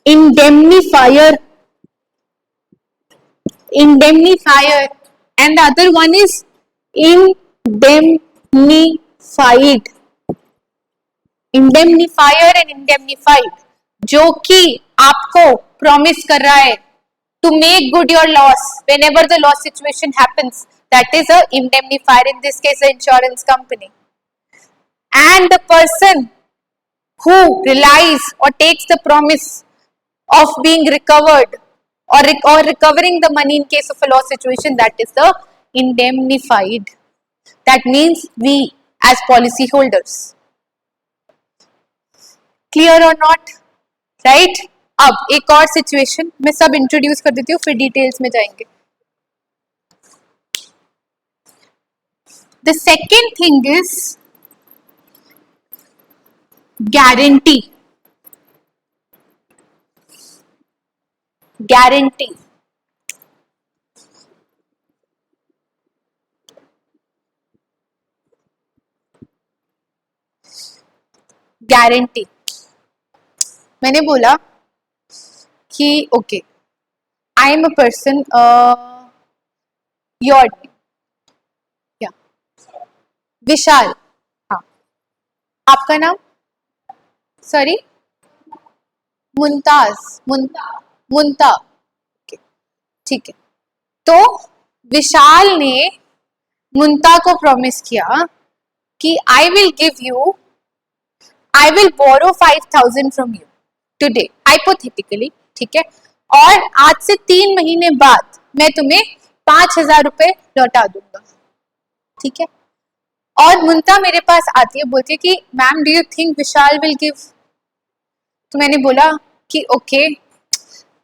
indemnifier, and the other one is indemnified. Indemnifier and indemnified, जो कि आपको promise कर रहा है to make good your loss whenever the loss situation happens. That is a indemnifier, in this case the insurance company. And the person who relies or takes the promise of being recovered or recovering the money in case of a loss situation, that is the indemnified. That means we as policy holders. Clear or not? Right? अब एक और situation मैं सब introduce कर देती हूँ, फिर details में जाएंगे. The second thing is guarantee. Guarantee. Guarantee. मैंने बोला कि okay, I am a person, your क्या, विशाल. हाँ, आपका नाम? सॉरी, मुमताज. मुंता. ठीक है. तो विशाल ने मुंता को प्रॉमिस किया कि I will borrow 5,000 from you today, hypothetically. ठीक है. और आज से 3 महीने बाद मैं तुम्हें 5,000 रुपए लौटा दूंगा. ठीक है. और मुंता मेरे पास आती है, बोलती है कि ma'am do you think Vishal will give? तो मैंने बोला कि ओके,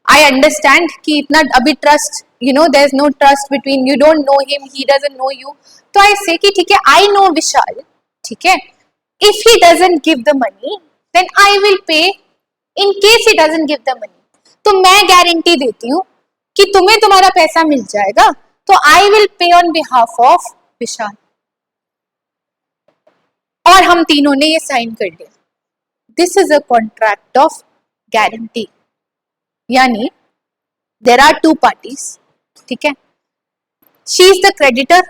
आई अंडरस्टैंड कि इतना अभी trust, you know, there is no trust between, you don't know him, he doesn't know you. तो आई से कि ठीक है, आई नो विशाल. ठीक है. If he doesn't give the money then I will pay in case he doesn't give the money. तो मैं guarantee देती हूँ कि तुम्हें तुम्हारा पैसा मिल जाएगा, तो I will pay on behalf of Vishal. और हम तीनों ने ये साइन कर दिया. This is a contract of guarantee. यानी देर आर टू पार्टीज. ठीक है. शी इज द क्रेडिटर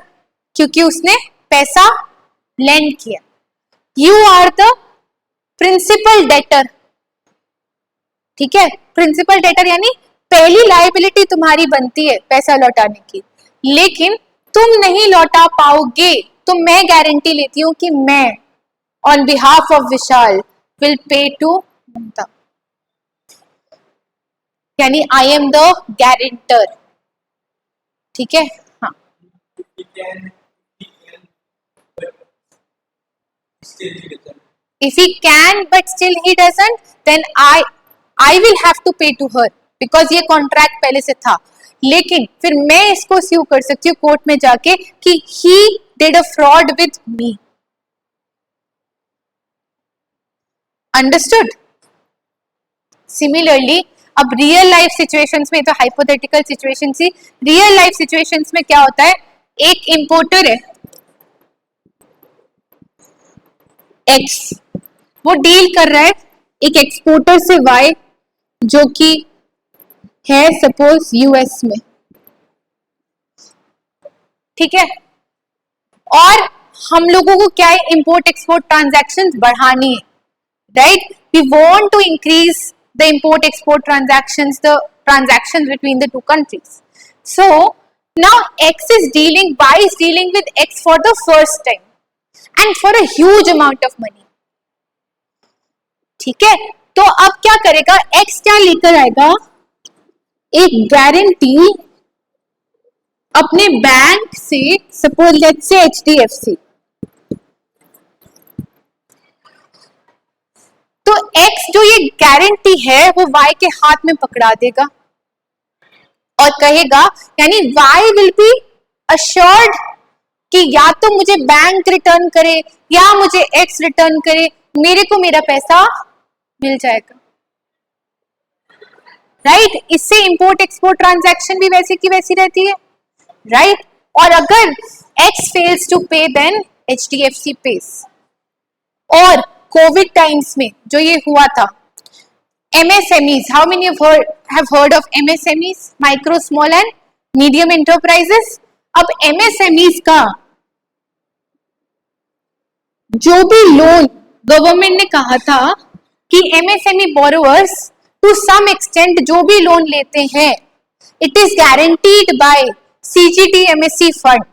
क्योंकि उसने पैसा लेंड किया. You are the principal debtor. ठीक है. प्रिंसिपल डेटर यानी पहली लायबिलिटी तुम्हारी बनती है पैसा लौटाने की, लेकिन तुम नहीं लौटा पाओगे तो मैं गारंटी लेती हूं कि मैं on behalf of Vishal will pay to Munta. यानी आई एम द गारंटर. ठीक है. हाँ. If he can but still he doesn't, then I will have to pay to her because ये कॉन्ट्रैक्ट पहले से था. लेकिन फिर मैं इसको स्यू कर सकती हूँ कोर्ट में जाके कि he did a fraud with me. Understood? Similarly, अब रियल लाइफ सिचुएशंस में, तो हाइपोथेटिकल सिचुएशन थी, रियल लाइफ सिचुएशंस में क्या होता है, एक इंपोर्टर है एक्स, वो डील कर रहा है एक एक्सपोर्टर से वाई जो कि है सपोज यूएस में. ठीक है. और हम लोगों को क्या है, इंपोर्ट एक्सपोर्ट ट्रांजैक्शंस बढ़ानी है. Right. We want to increase the import export transactions, the transactions between the two countries. So now X is dealing, Y is dealing with X for the first time and for a huge amount of money. ठीक है. तो अब क्या करेगा, X क्या लेकर आएगा, एक गारंटी अपने बैंक से, सपोज लेट्स से HDFC. तो X जो ये गारंटी है वो Y के हाथ में पकड़ा देगा और कहेगा, यानी Y विल बी अश्योर्ड कि या तो मुझे बैंक रिटर्न करे या मुझे X रिटर्न करे, मेरे को मेरा पैसा मिल जाएगा. राइट, इससे इंपोर्ट एक्सपोर्ट ट्रांजैक्शन भी वैसे की वैसी रहती है, राइट। और अगर X फेल्स टू पे देन HDFC पेस। और कोविड टाइम्स में जो ये हुआ था, MSMEs, how many have heard of MSMEs, micro small and medium enterprises? अब MSMEs का जो भी लोन गवर्नमेंट ने कहा था कि MSME borrowers to some extent जो भी लोन लेते हैं, it is guaranteed by CGTMSE fund,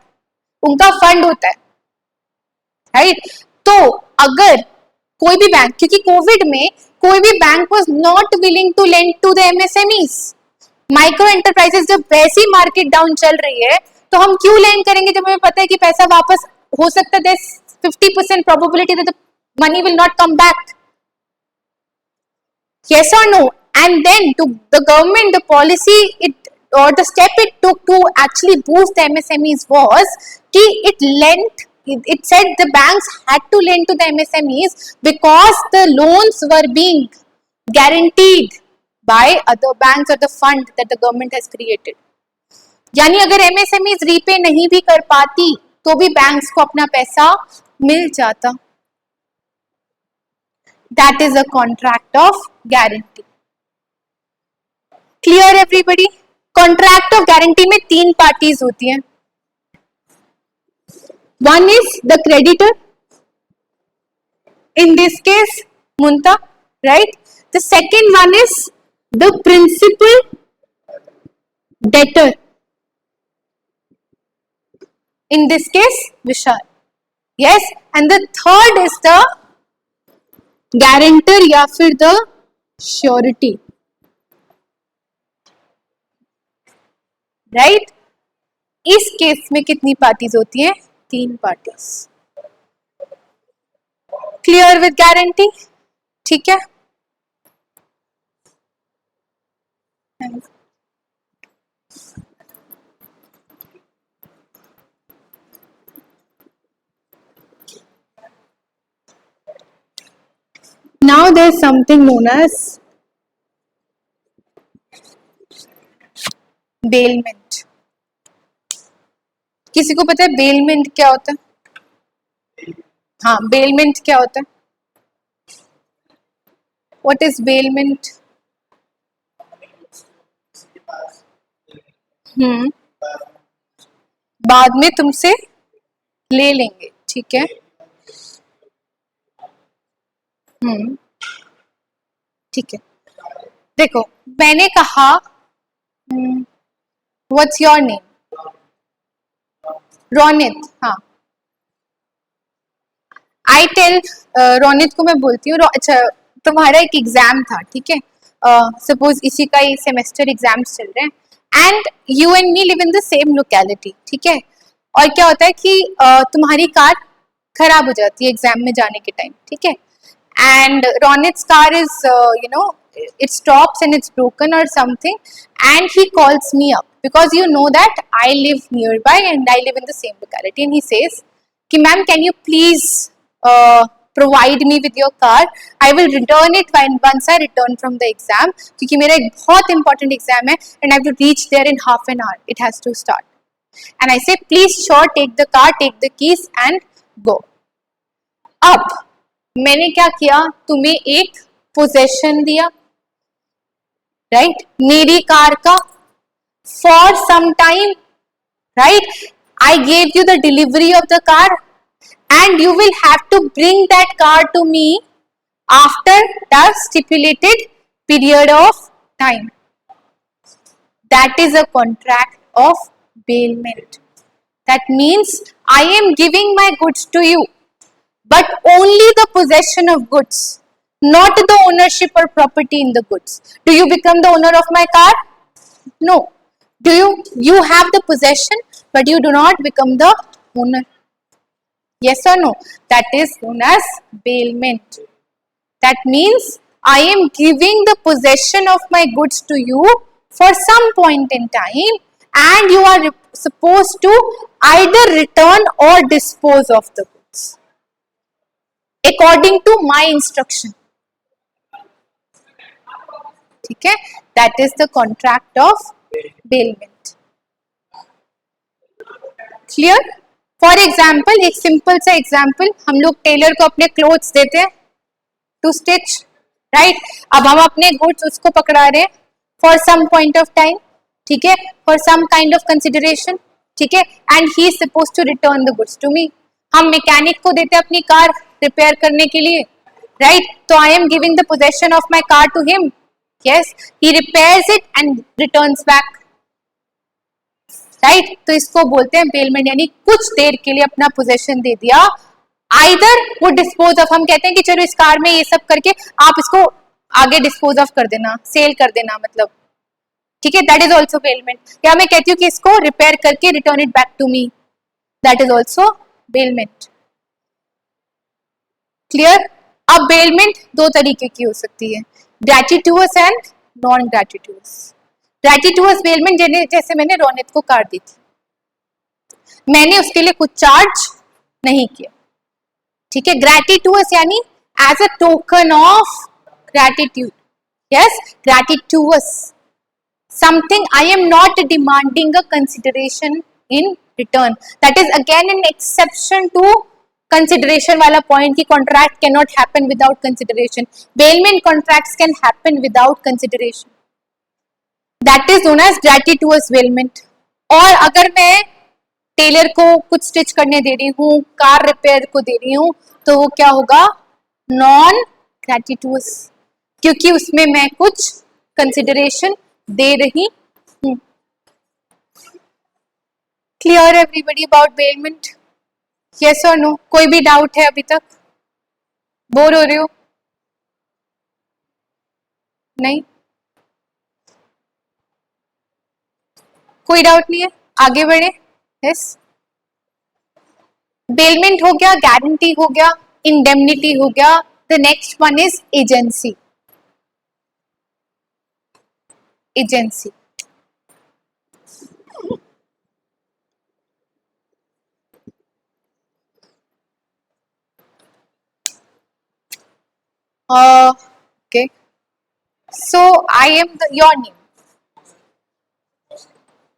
उनका फंड होता है, राइट। तो अगर कोई भी बैंक, क्योंकि कोविड में कोई भी bank was not willing to lend to the MSMEs, micro enterprises, जब वैसी मार्केट डाउन चल रही है तो हम क्यों लेंड करेंगे जब हमें पता है कि पैसा वापस हो सकता है, 50% probability that the money will not come back. Yes or no? And then to the government, the policy or the step it took to actually boost the MSMEs was it said the banks had to lend to the MSMEs because the loans were being guaranteed by other banks or the fund that the government has created. यानी अगर MSMEs repay नहीं भी कर पाती तो भी banks को अपना पैसा मिल जाता। That is a contract of guarantee. Clear everybody? Contract of guarantee में 3 पार्टीज होती हैं। One is the creditor, in this case Munta, right? The second one is the principal debtor, in this case Vishal, yes, and the third is the guarantor या फिर the surety, right? इस case में कितनी parties होती हैं? 3 parties. Clear with guarantee? ठीक है। Now there is something known as bailment. किसी को पता है bailment क्या होता है? हाँ, bailment क्या होता है? What is bailment? बाद में तुमसे ले लेंगे, ठीक है। ठीक है, देखो मैंने कहा व्हाट्स योर नेम? रोनित। हाँ, आई टेल रोनित को मैं बोलती हूँ, अच्छा तुम्हारा एक एग्जाम था, ठीक है, सपोज इसी का ही सेमेस्टर एग्जाम्स चल रहे हैं and you and me live in the same locality, ठीक है। और क्या होता है कि तुम्हारी कार खराब हो जाती है एग्जाम में जाने के टाइम, ठीक है, and Ronit's car is it stops and it's broken or something, and he calls me up because you know that I live nearby and I live in the same locality, and he says कि ma'am can you please provide me with your car, I will return it once I return from the exam, क्योंकि मेरा एक बहुत important exam है and I have to reach there in half an hour, it has to start, and I say please sure take the car, take the keys and go। अब मैंने क्या किया, तुम्हें एक पोजेशन दिया, राइट, मेरी car का for some time, right, I gave you the delivery of the car and you will have to bring that car to me after the stipulated period of time. That is a contract of bailment. That means I am giving my goods to you, but only the possession of goods, not the ownership or property in the goods. Do you become the owner of my car? No. Do you have the possession, but you do not become the owner. Yes or no? That is known as bailment. That means I am giving the possession of my goods to you for some point in time, and you are supposed to either return or dispose of the goods according to my instruction. ठीक है, that is the contract of bailment. Clear? For example, एक simple सा example, हम लोग Taylor को अपने clothes देते हैं टू स्टिच, राइट? अब हम अपने गुड्स उसको पकड़ा रहे हैं for some point of time, ठीक है, for some kind of consideration, ठीक है, and he is suppose to return the goods to me. हम मैकेनिक को देते हैं अपनी कार रिपेयर करने के लिए, राइट? तो I am giving the possession of my car to him, yes, he repairs it and returns back, right? तो इसको बोलते हैं बेलमेंट, यानी कुछ देर के लिए अपना पोजेशन दे दिया। आइदर वो डिस्पोज ऑफ, हम कहते हैं कि चलो इस कार में ये सब करके आप इसको आगे डिस्पोज ऑफ कर देना, सेल कर देना, मतलब, ठीक है, दैट इज ऑल्सो बेलमेंट। या मैं कहती हूँ कि इसको रिपेयर करके return it back to me, that is also bailment. Clear? अब बेलमेंट दो तरीके की हो सकती है, gratuitous and non gratuitous. Gratuitous bailment जैसे मैंने रोनित को कार दी थी, मैंने उसके लिए कुछ चार्ज नहीं किया, ठीक है। ग्रेटिट्यूअस यानी as a token of gratitude, yes, gratuitous, something I am not demanding a consideration in return, that is again an exception to consideration वाला पॉइंट, की contract can not happen without consideration. Bailment contracts can happen without consideration, that is known as gratuitous bailment. और अगर मैं Taylor को कुछ stitch करने दे रही हूँ, कार रिपेयर को दे रही हूँ, तो वो क्या होगा? नॉन ग्रेटिट्यूअस, क्योंकि उसमें मैं कुछ कंसिडरेशन दे रही हूँ। Clear everybody about bailment? Yes और नो? कोई भी डाउट है अभी तक? बोर हो रहे हो? नहीं? कोई डाउट नहीं है? आगे बढ़े? यस, बेलमेंट हो गया, गारंटी हो गया, इंडेमनिटी हो गया, the next one is agency. Agency, okay, so I am your name,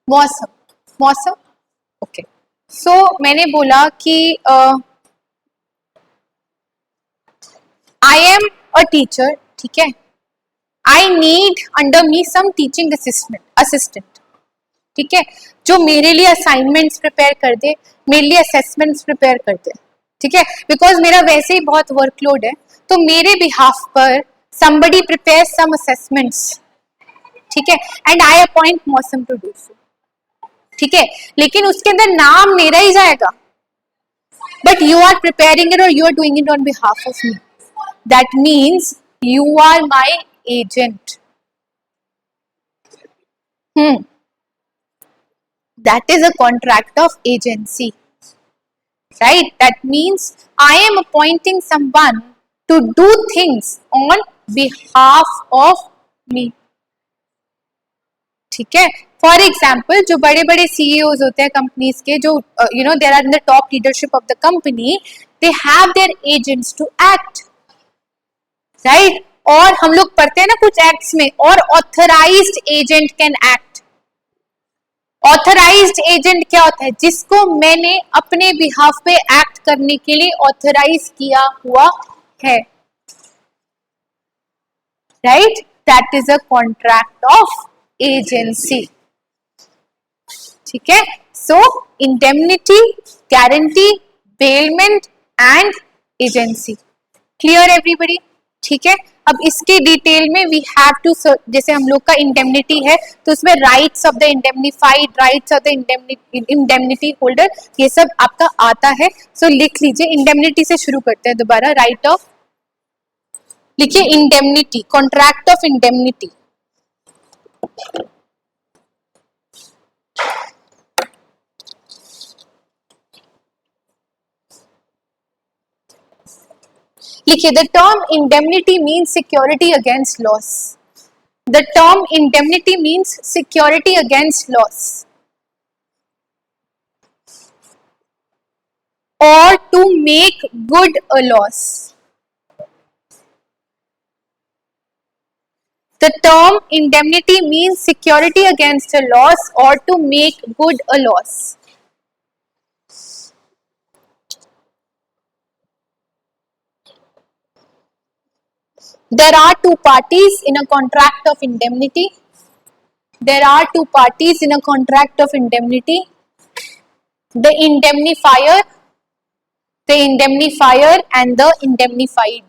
मौसम, मौसम, ओके। सो मैंने बोला कि आई एम अ टीचर, ठीक है, I need under me some teaching assistant, ठीक है, जो मेरे लिए असाइनमेंट्स प्रिपेयर कर दे, मेरे लिए असेसमेंट्स प्रिपेयर कर दे, ठीक है, बिकॉज मेरा वैसे ही बहुत वर्कलोड है, तो मेरे बिहाफ पर somebody prepares some assessments, ठीक है, and I appoint Mausam to do so, ठीक है, लेकिन उसके अंदर नाम मेरा ही जाएगा, but you are preparing it और you are doing it on behalf of me, that means you are my agent. That is a contract of agency, right? That means I am appointing someone to do things on behalf of me, ठीक है। For example, जो बड़े बड़े CEOs होते हैं companies के, जो you know there are in the top leadership of the company, they have their agents to act, right? और हम लोग पढ़ते हैं ना कुछ एक्ट्स में, और authorised agent can act. Authorised agent क्या होता है? जिसको मैंने अपने बिहाफ पे एक्ट करने के लिए ऑथराइज किया हुआ है, right? That is a contract of agency, ठीक है। So indemnity, guarantee, bailment and agency. Clear everybody? ठीक है। अब इसके डिटेल में वी हैव टू, जैसे हम लोग का इंडेमनिटी है तो उसमें rights of the indemnified, rights of the indemnity holder, ये सब आपका आता है। सो लिख लीजिए, इंडेमनिटी से शुरू करते हैं दोबारा। राइट ऑफ, लिखिए इंडेमनिटी, कॉन्ट्रैक्ट ऑफ इंडेमनिटी। लिखिए, the term indemnity means security against loss. The term indemnity means security against loss or to make good a loss. The term indemnity means security against a loss or to make good a loss. There are two parties in a contract of indemnity. There are two parties in a contract of indemnity. The indemnifier and the indemnified.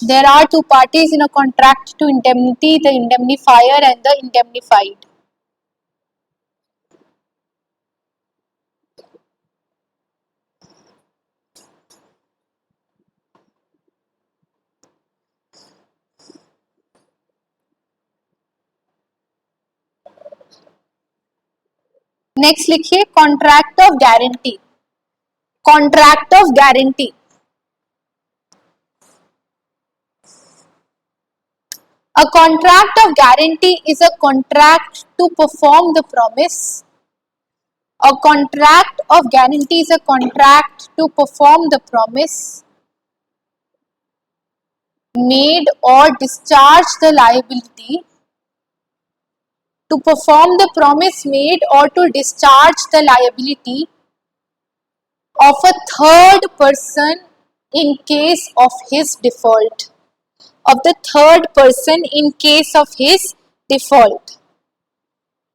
There are two parties in a contract to indemnity, the indemnifier and the indemnified. Next लिखिए contract of guarantee. Contract of guarantee, a contract of guarantee is a contract to perform the promise. A contract of guarantee is a contract to perform the promise made or discharge the liability. To perform the promise made or to discharge the liability of a third person in case of his default. Of the third person in case of his default.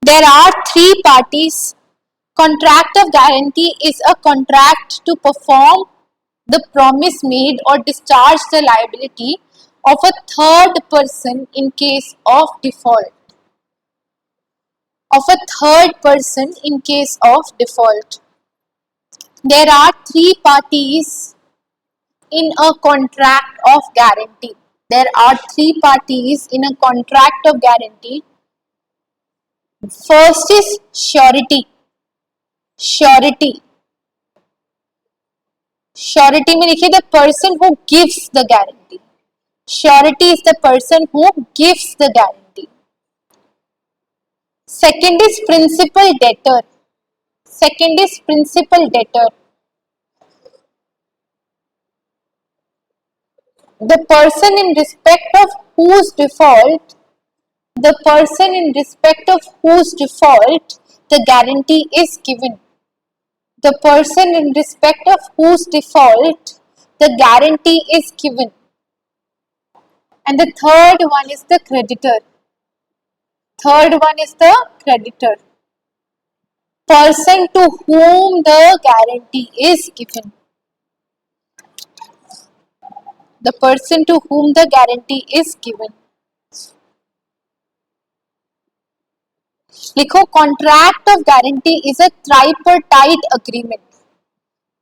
There are three parties. Contract of guarantee is a contract to perform the promise made or discharge the liability of a third person in case of default. Of a third person in case of default. There are three parties in a contract of guarantee. There are three parties in a contract of guarantee. First is surety. Surety. Surety में लिखिए the person who gives the guarantee. Surety is the person who gives the guarantee. Second is principal debtor. Second is principal debtor. The person in respect of whose default, the person in respect of whose default the guarantee is given. The person in respect of whose default the guarantee is given. And the third one is the creditor. Third one is the creditor. Person to whom the guarantee is given. The person to whom the guarantee is given. लिखो contract of guarantee is a tripartite agreement.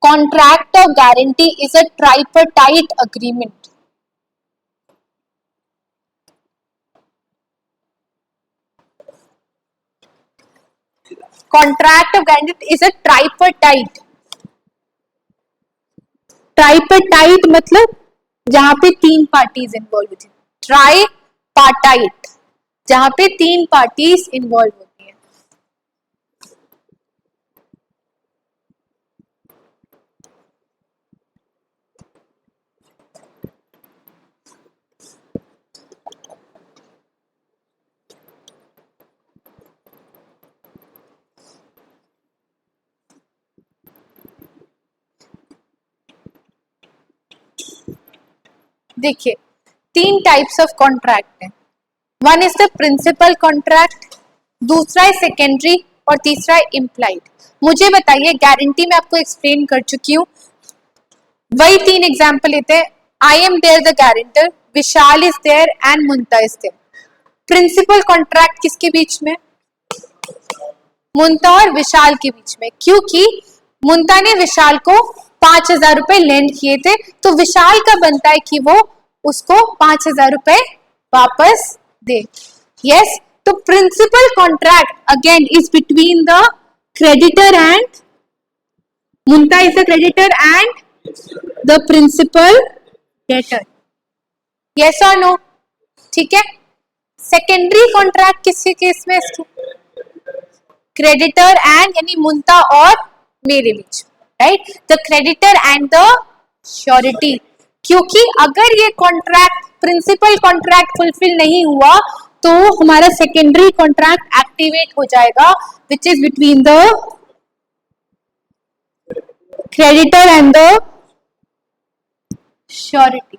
Contract of guarantee is a tripartite agreement. Contract of guarantee is a tripartite. Tripartite मतलब जहां पे तीन parties involve होती है. Tripartite जहां पे तीन पार्टीज इन्वॉल्व होती है. देखिए तीन टाइप्स ऑफ कॉन्ट्रैक्ट है. One is the principal contract, दूसरा है सेकेंडरी और तीसरा है इम्प्लाइड. मुझे बताइए गारंटी में आपको एक्सप्लेन कर चुकी हूँ. वही तीन एग्जाम्पल लेते हैं. I am there the guarantor, Vishal is there and Munta is there. Principal contract किसके बीच में? मुंता और विशाल के बीच में. क्योंकि मुंता ने विशाल को 5,000 रुपए लेंड किए थे, तो विशाल का बनता है कि वो उसको 5,000 रुपए वापस दे. यस, तो principal contract again is between the creditor and Munta is the creditor and the principal debtor. Yes और नो? ठीक है. सेकेंडरी कॉन्ट्रैक्ट किसके केस में? क्रेडिटर एंड यानी मुंता और मेरे बीच, right? The creditor and the surety. क्योंकि अगर ये कॉन्ट्रैक्ट प्रिंसिपल कॉन्ट्रैक्ट फुलफिल नहीं हुआ तो हमारा सेकेंडरी कॉन्ट्रैक्ट एक्टिवेट हो जाएगा, which is between the creditor and the surety.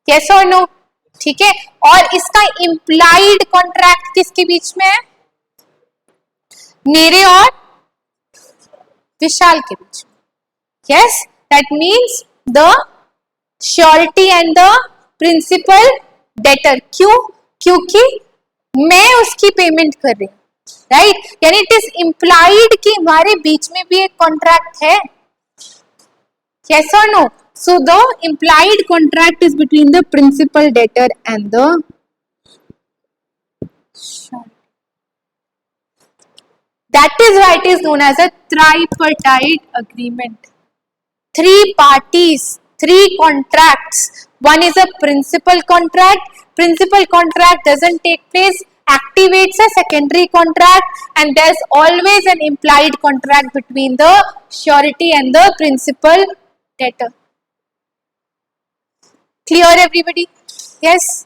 Yes और नो? ठीक है। और इसका इंप्लाइड कॉन्ट्रैक्ट किसके बीच में है? मेरे और विशाल के बीच में। Yes, that means the surety and the principal debtor. क्यों? क्योंकि मैं उसकी पेमेंट कर रही हूं, राइट? यानी इट इज इंप्लाइड कि हमारे बीच में भी एक कॉन्ट्रैक्ट है। Yes or no? So the implied contract is between the principal debtor and the that is why it is known as a tripartite agreement. Three parties, three contracts. One is a principal contract. Principal contract doesn't take place, activates a secondary contract, and there's always an implied contract between the surety and the principal debtor. Clear everybody? Yes?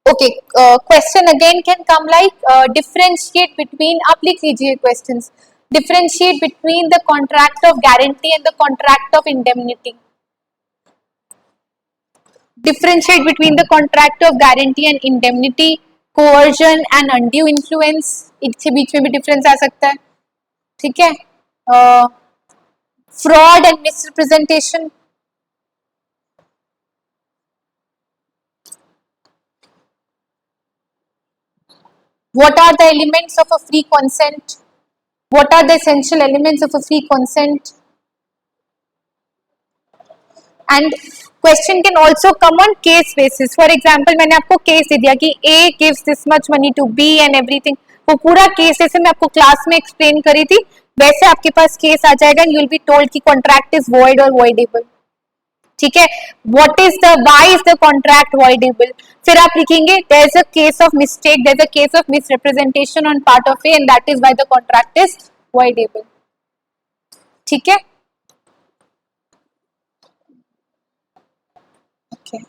Okay, question again can come like differentiate between, आप लिख लीजिए questions. Differentiate between the contract of guarantee and the contract of indemnity. Differentiate between the contract of guarantee and indemnity, coercion and undue influence. इसके बीच में भी difference आ सकता है, ठीक है? Fraud and misrepresentation. What are the elements of a free consent? What are the essential elements of a free consent? And question can also come on case basis. For example, मैंने आपको case दे दिया कि A gives this much money to B and everything. वो पूरा case जैसे मैं आपको class में एक्सप्लेन करी थी वैसे आपके पास केस आ जाएगा and you will be told कि contract is void or voidable. ठीक है? What is the, why is the contract voidable? फिर आप लिखेंगे there is a case of mistake, there is a case of misrepresentation on part of A and that is why the contract is voidable. ठीक है? Okay.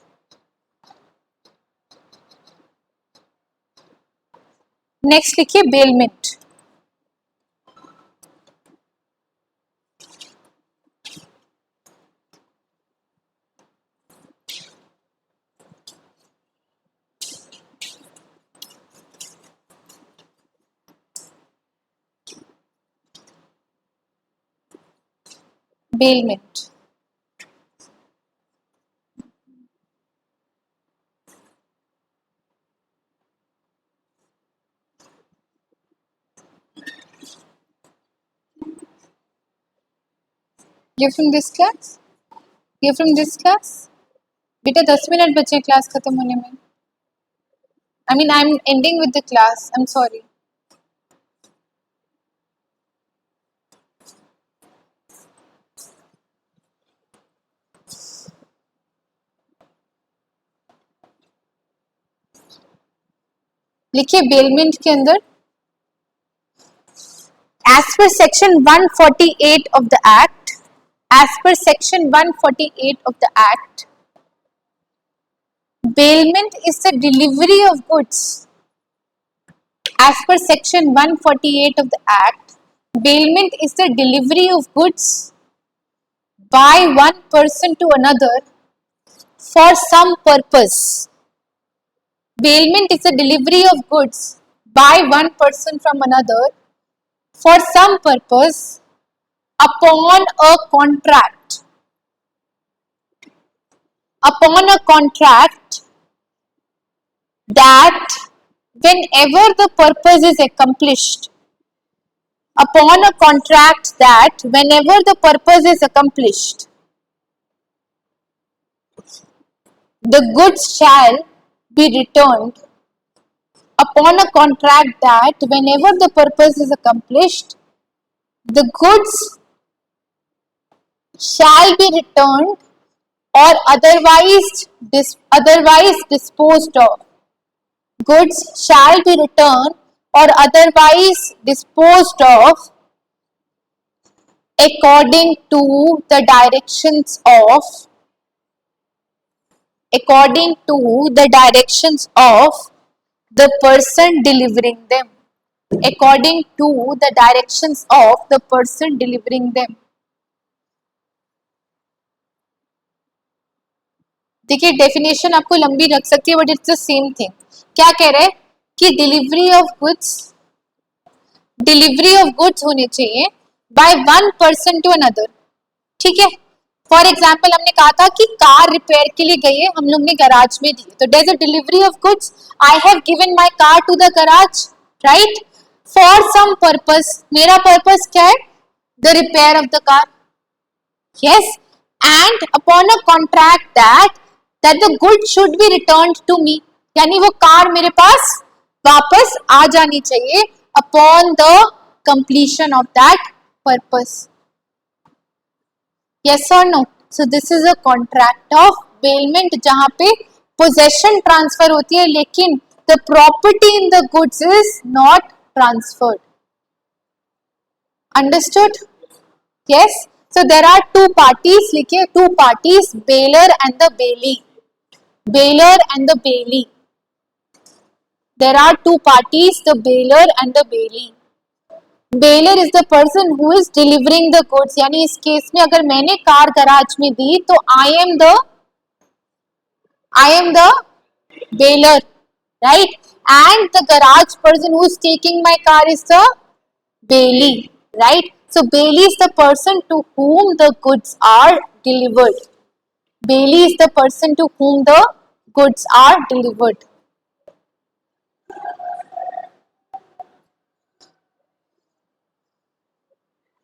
Next लिखिए bailment. Bailment ये from this class, ये from this class. बेटा 10 minute बचे class खत्म होने में। I mean I am ending with the class, I am sorry. लिखिए बेलमेंट के अंदर as per section 148 of the act, as per section 148 of the act, bailment is the delivery of goods. As per section 148 of the act, bailment is the delivery of goods by one person to another for some purpose. Bailment is the delivery of goods by one person from another for some purpose upon a contract. Upon a contract that whenever the purpose is accomplished, upon a contract that whenever the purpose is accomplished, the goods shall be returned. Upon a contract that whenever the purpose is accomplished, the goods shall be returned or otherwise disposed of. goods shall be returned or otherwise disposed of according to the directions of the person delivering them. According to the directions of the person delivering them. देखिए definition आपको लंबी रख सकती है but it's the same thing. क्या कह रहे हैं कि डिलीवरी ऑफ गुड्स होने चाहिए by one person to another. ठीक है. फॉर एग्जाम्पल हमने कहा था कि कार रिपेयर के लिए गई है, हम लोग ने गराज में दी, तो there is a delivery of goods. I have given my car to the garage, right, for some purpose. मेरा पर्पस क्या है? The repair of the car. Yes. And upon a contract that the good should be returned to me, यानी वो car मेरे पास वापस आ जानी चाहिए upon the completion of that purpose. Yes or no? So this is a contract of bailment जहाँ पे possession transfer होती है लेकिन the property in the goods is not transferred. Understood? Yes. So there are two parties. लिखिए two parties, bailor and the bailee. Bailor and the bailee. There are two parties, the bailor and the bailee. Baler is the person who is delivering the goods. यानी इस case में अगर मैंने car garage में दी तो I am the bailor, right, and the garage person who is taking my car is the bailee, right. So bailee is the person to whom the goods are delivered. Bailee is the person to whom the goods are delivered.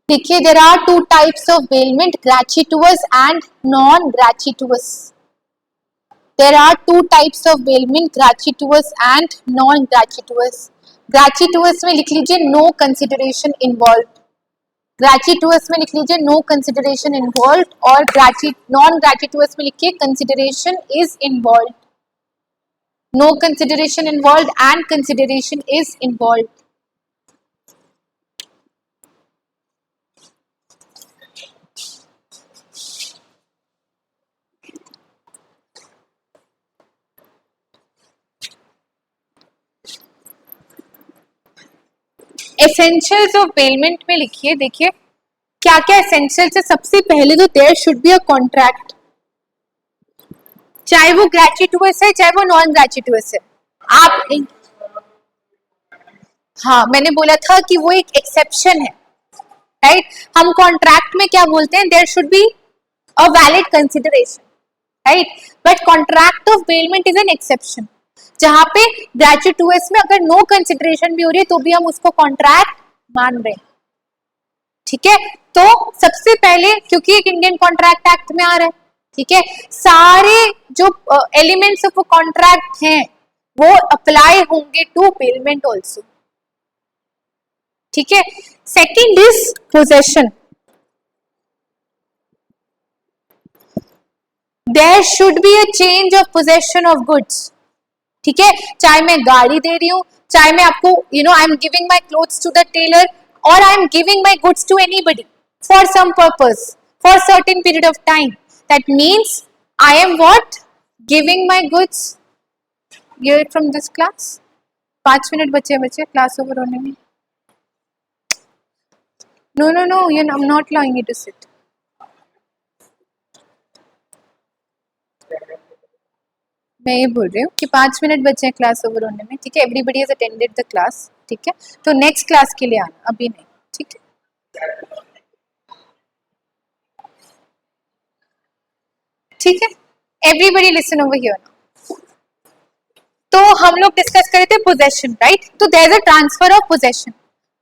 देखिए there are two types of bailment, gratuitous and non-gratuitous. There are two types of bailment, gratuitous and non-gratuitous. Gratuitous में लिख लीजिए no consideration involved. Gratuitous में लिख लीजिए no consideration involved और non-gratuitous में लिखिए consideration is involved. No consideration involved and consideration is involved. Essentials of bailment में लिखिए. देखिए क्या क्या एसेंशियल्स है. सबसे पहले तो there should be a contract, चाहे वो ग्रेचुइटस है चाहे वो नॉन ग्रेचुइटस है. आप हाँ मैंने बोला था कि वो एक एक्सेप्शन है, राइट. हम कॉन्ट्रैक्ट में क्या बोलते हैं? There should be a valid consideration, right, but contract of bailment is an exception. जहां पे ग्रेचुइटस में अगर नो कंसिडरेशन भी हो रही है तो भी हम उसको कॉन्ट्रैक्ट मान रहे हैं. ठीक है. तो सबसे पहले क्योंकि एक इंडियन कॉन्ट्रैक्ट एक्ट में आ रहा है, ठीक है, सारे जो एलिमेंट्स ऑफ कॉन्ट्रैक्ट हैं वो अप्लाई होंगे टू बेलमेंट ऑल्सो. ठीक है. Second is possession. There should be a change of possession of goods. ठीक है. चाहे मैं गाड़ी दे रही हूँ, चाहे मैं आपको I am giving my clothes to the tailor और I am giving my goods to anybody for some purpose for certain period of time. That means I am what? Giving my goods. Give it from this class. 5 minute बचे class over होने में. No no no, I am not allowing you to sit. मैं ये बोल रही हूँ कि 5 minute बचे हैं क्लास ओवर होने में. ठीक है. Everybody has attended the class. ठीक है. तो नेक्स्ट क्लास के लिए आना, अभी नहीं. ठीक है. ठीक है. Everybody listen over here. तो हम लोग डिस्कस कर रहे थे पोजेशन, राइट. तो there is a transfer of possession,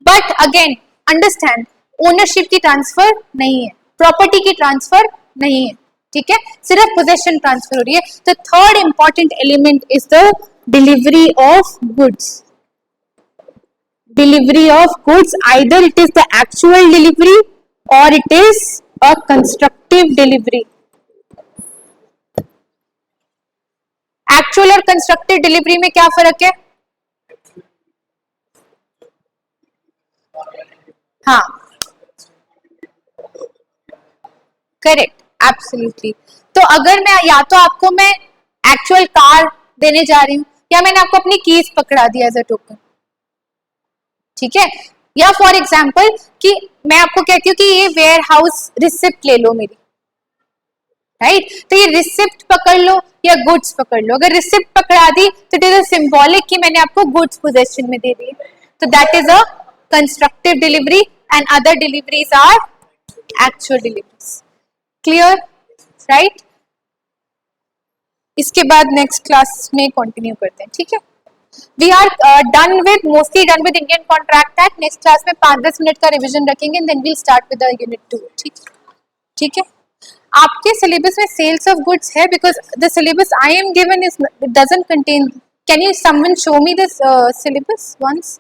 but again understand ownership की ट्रांसफर नहीं है, प्रॉपर्टी की ट्रांसफर नहीं है. ठीक है. सिर्फ पोजेशन ट्रांसफर हो रही है. तो third important element is the delivery of goods. Delivery of goods, either it is the actual delivery और it is a constructive delivery. Actual और कंस्ट्रक्टिव डिलीवरी में क्या फर्क है? हाँ, करेक्ट, एब्सोल्युटली। तो अगर मैं या तो आपको मैं एक्चुअल कार देने जा रही हूँ, या मैंने आपको अपनी कीज पकड़ा दिया एज अ टोकन, ठीक है। या फॉर एग्जाम्पल कि मैं आपको कहती हूँ कि ये वेयर हाउस रिसिप्ट ले लो मेरी, राइट। तो ये रिसिप्ट पकड़ लो या गुड्स पकड़ लो। अगर रिसिप्ट पकड़ा दी तो इट इज अ सिंबॉलिक कि मैंने आपको गुड्स पोजेशन में दे दी, तो that is a constructive delivery and other deliveries are actual deliveries. Clear, right. इसके बाद नेक्स्ट क्लास में कंटिन्यू करते हैं, ठीक है। We are done with mostly done with Indian contract act. Next class में 5-10 मिनट का रिवीजन रखेंगे, then we'll start with the unit 2, ठीक है। आपके सिलेबस में सेल्स ऑफ गुड्स है, because the syllabus I am given is doesn't contain. Can you someone show me this syllabus once?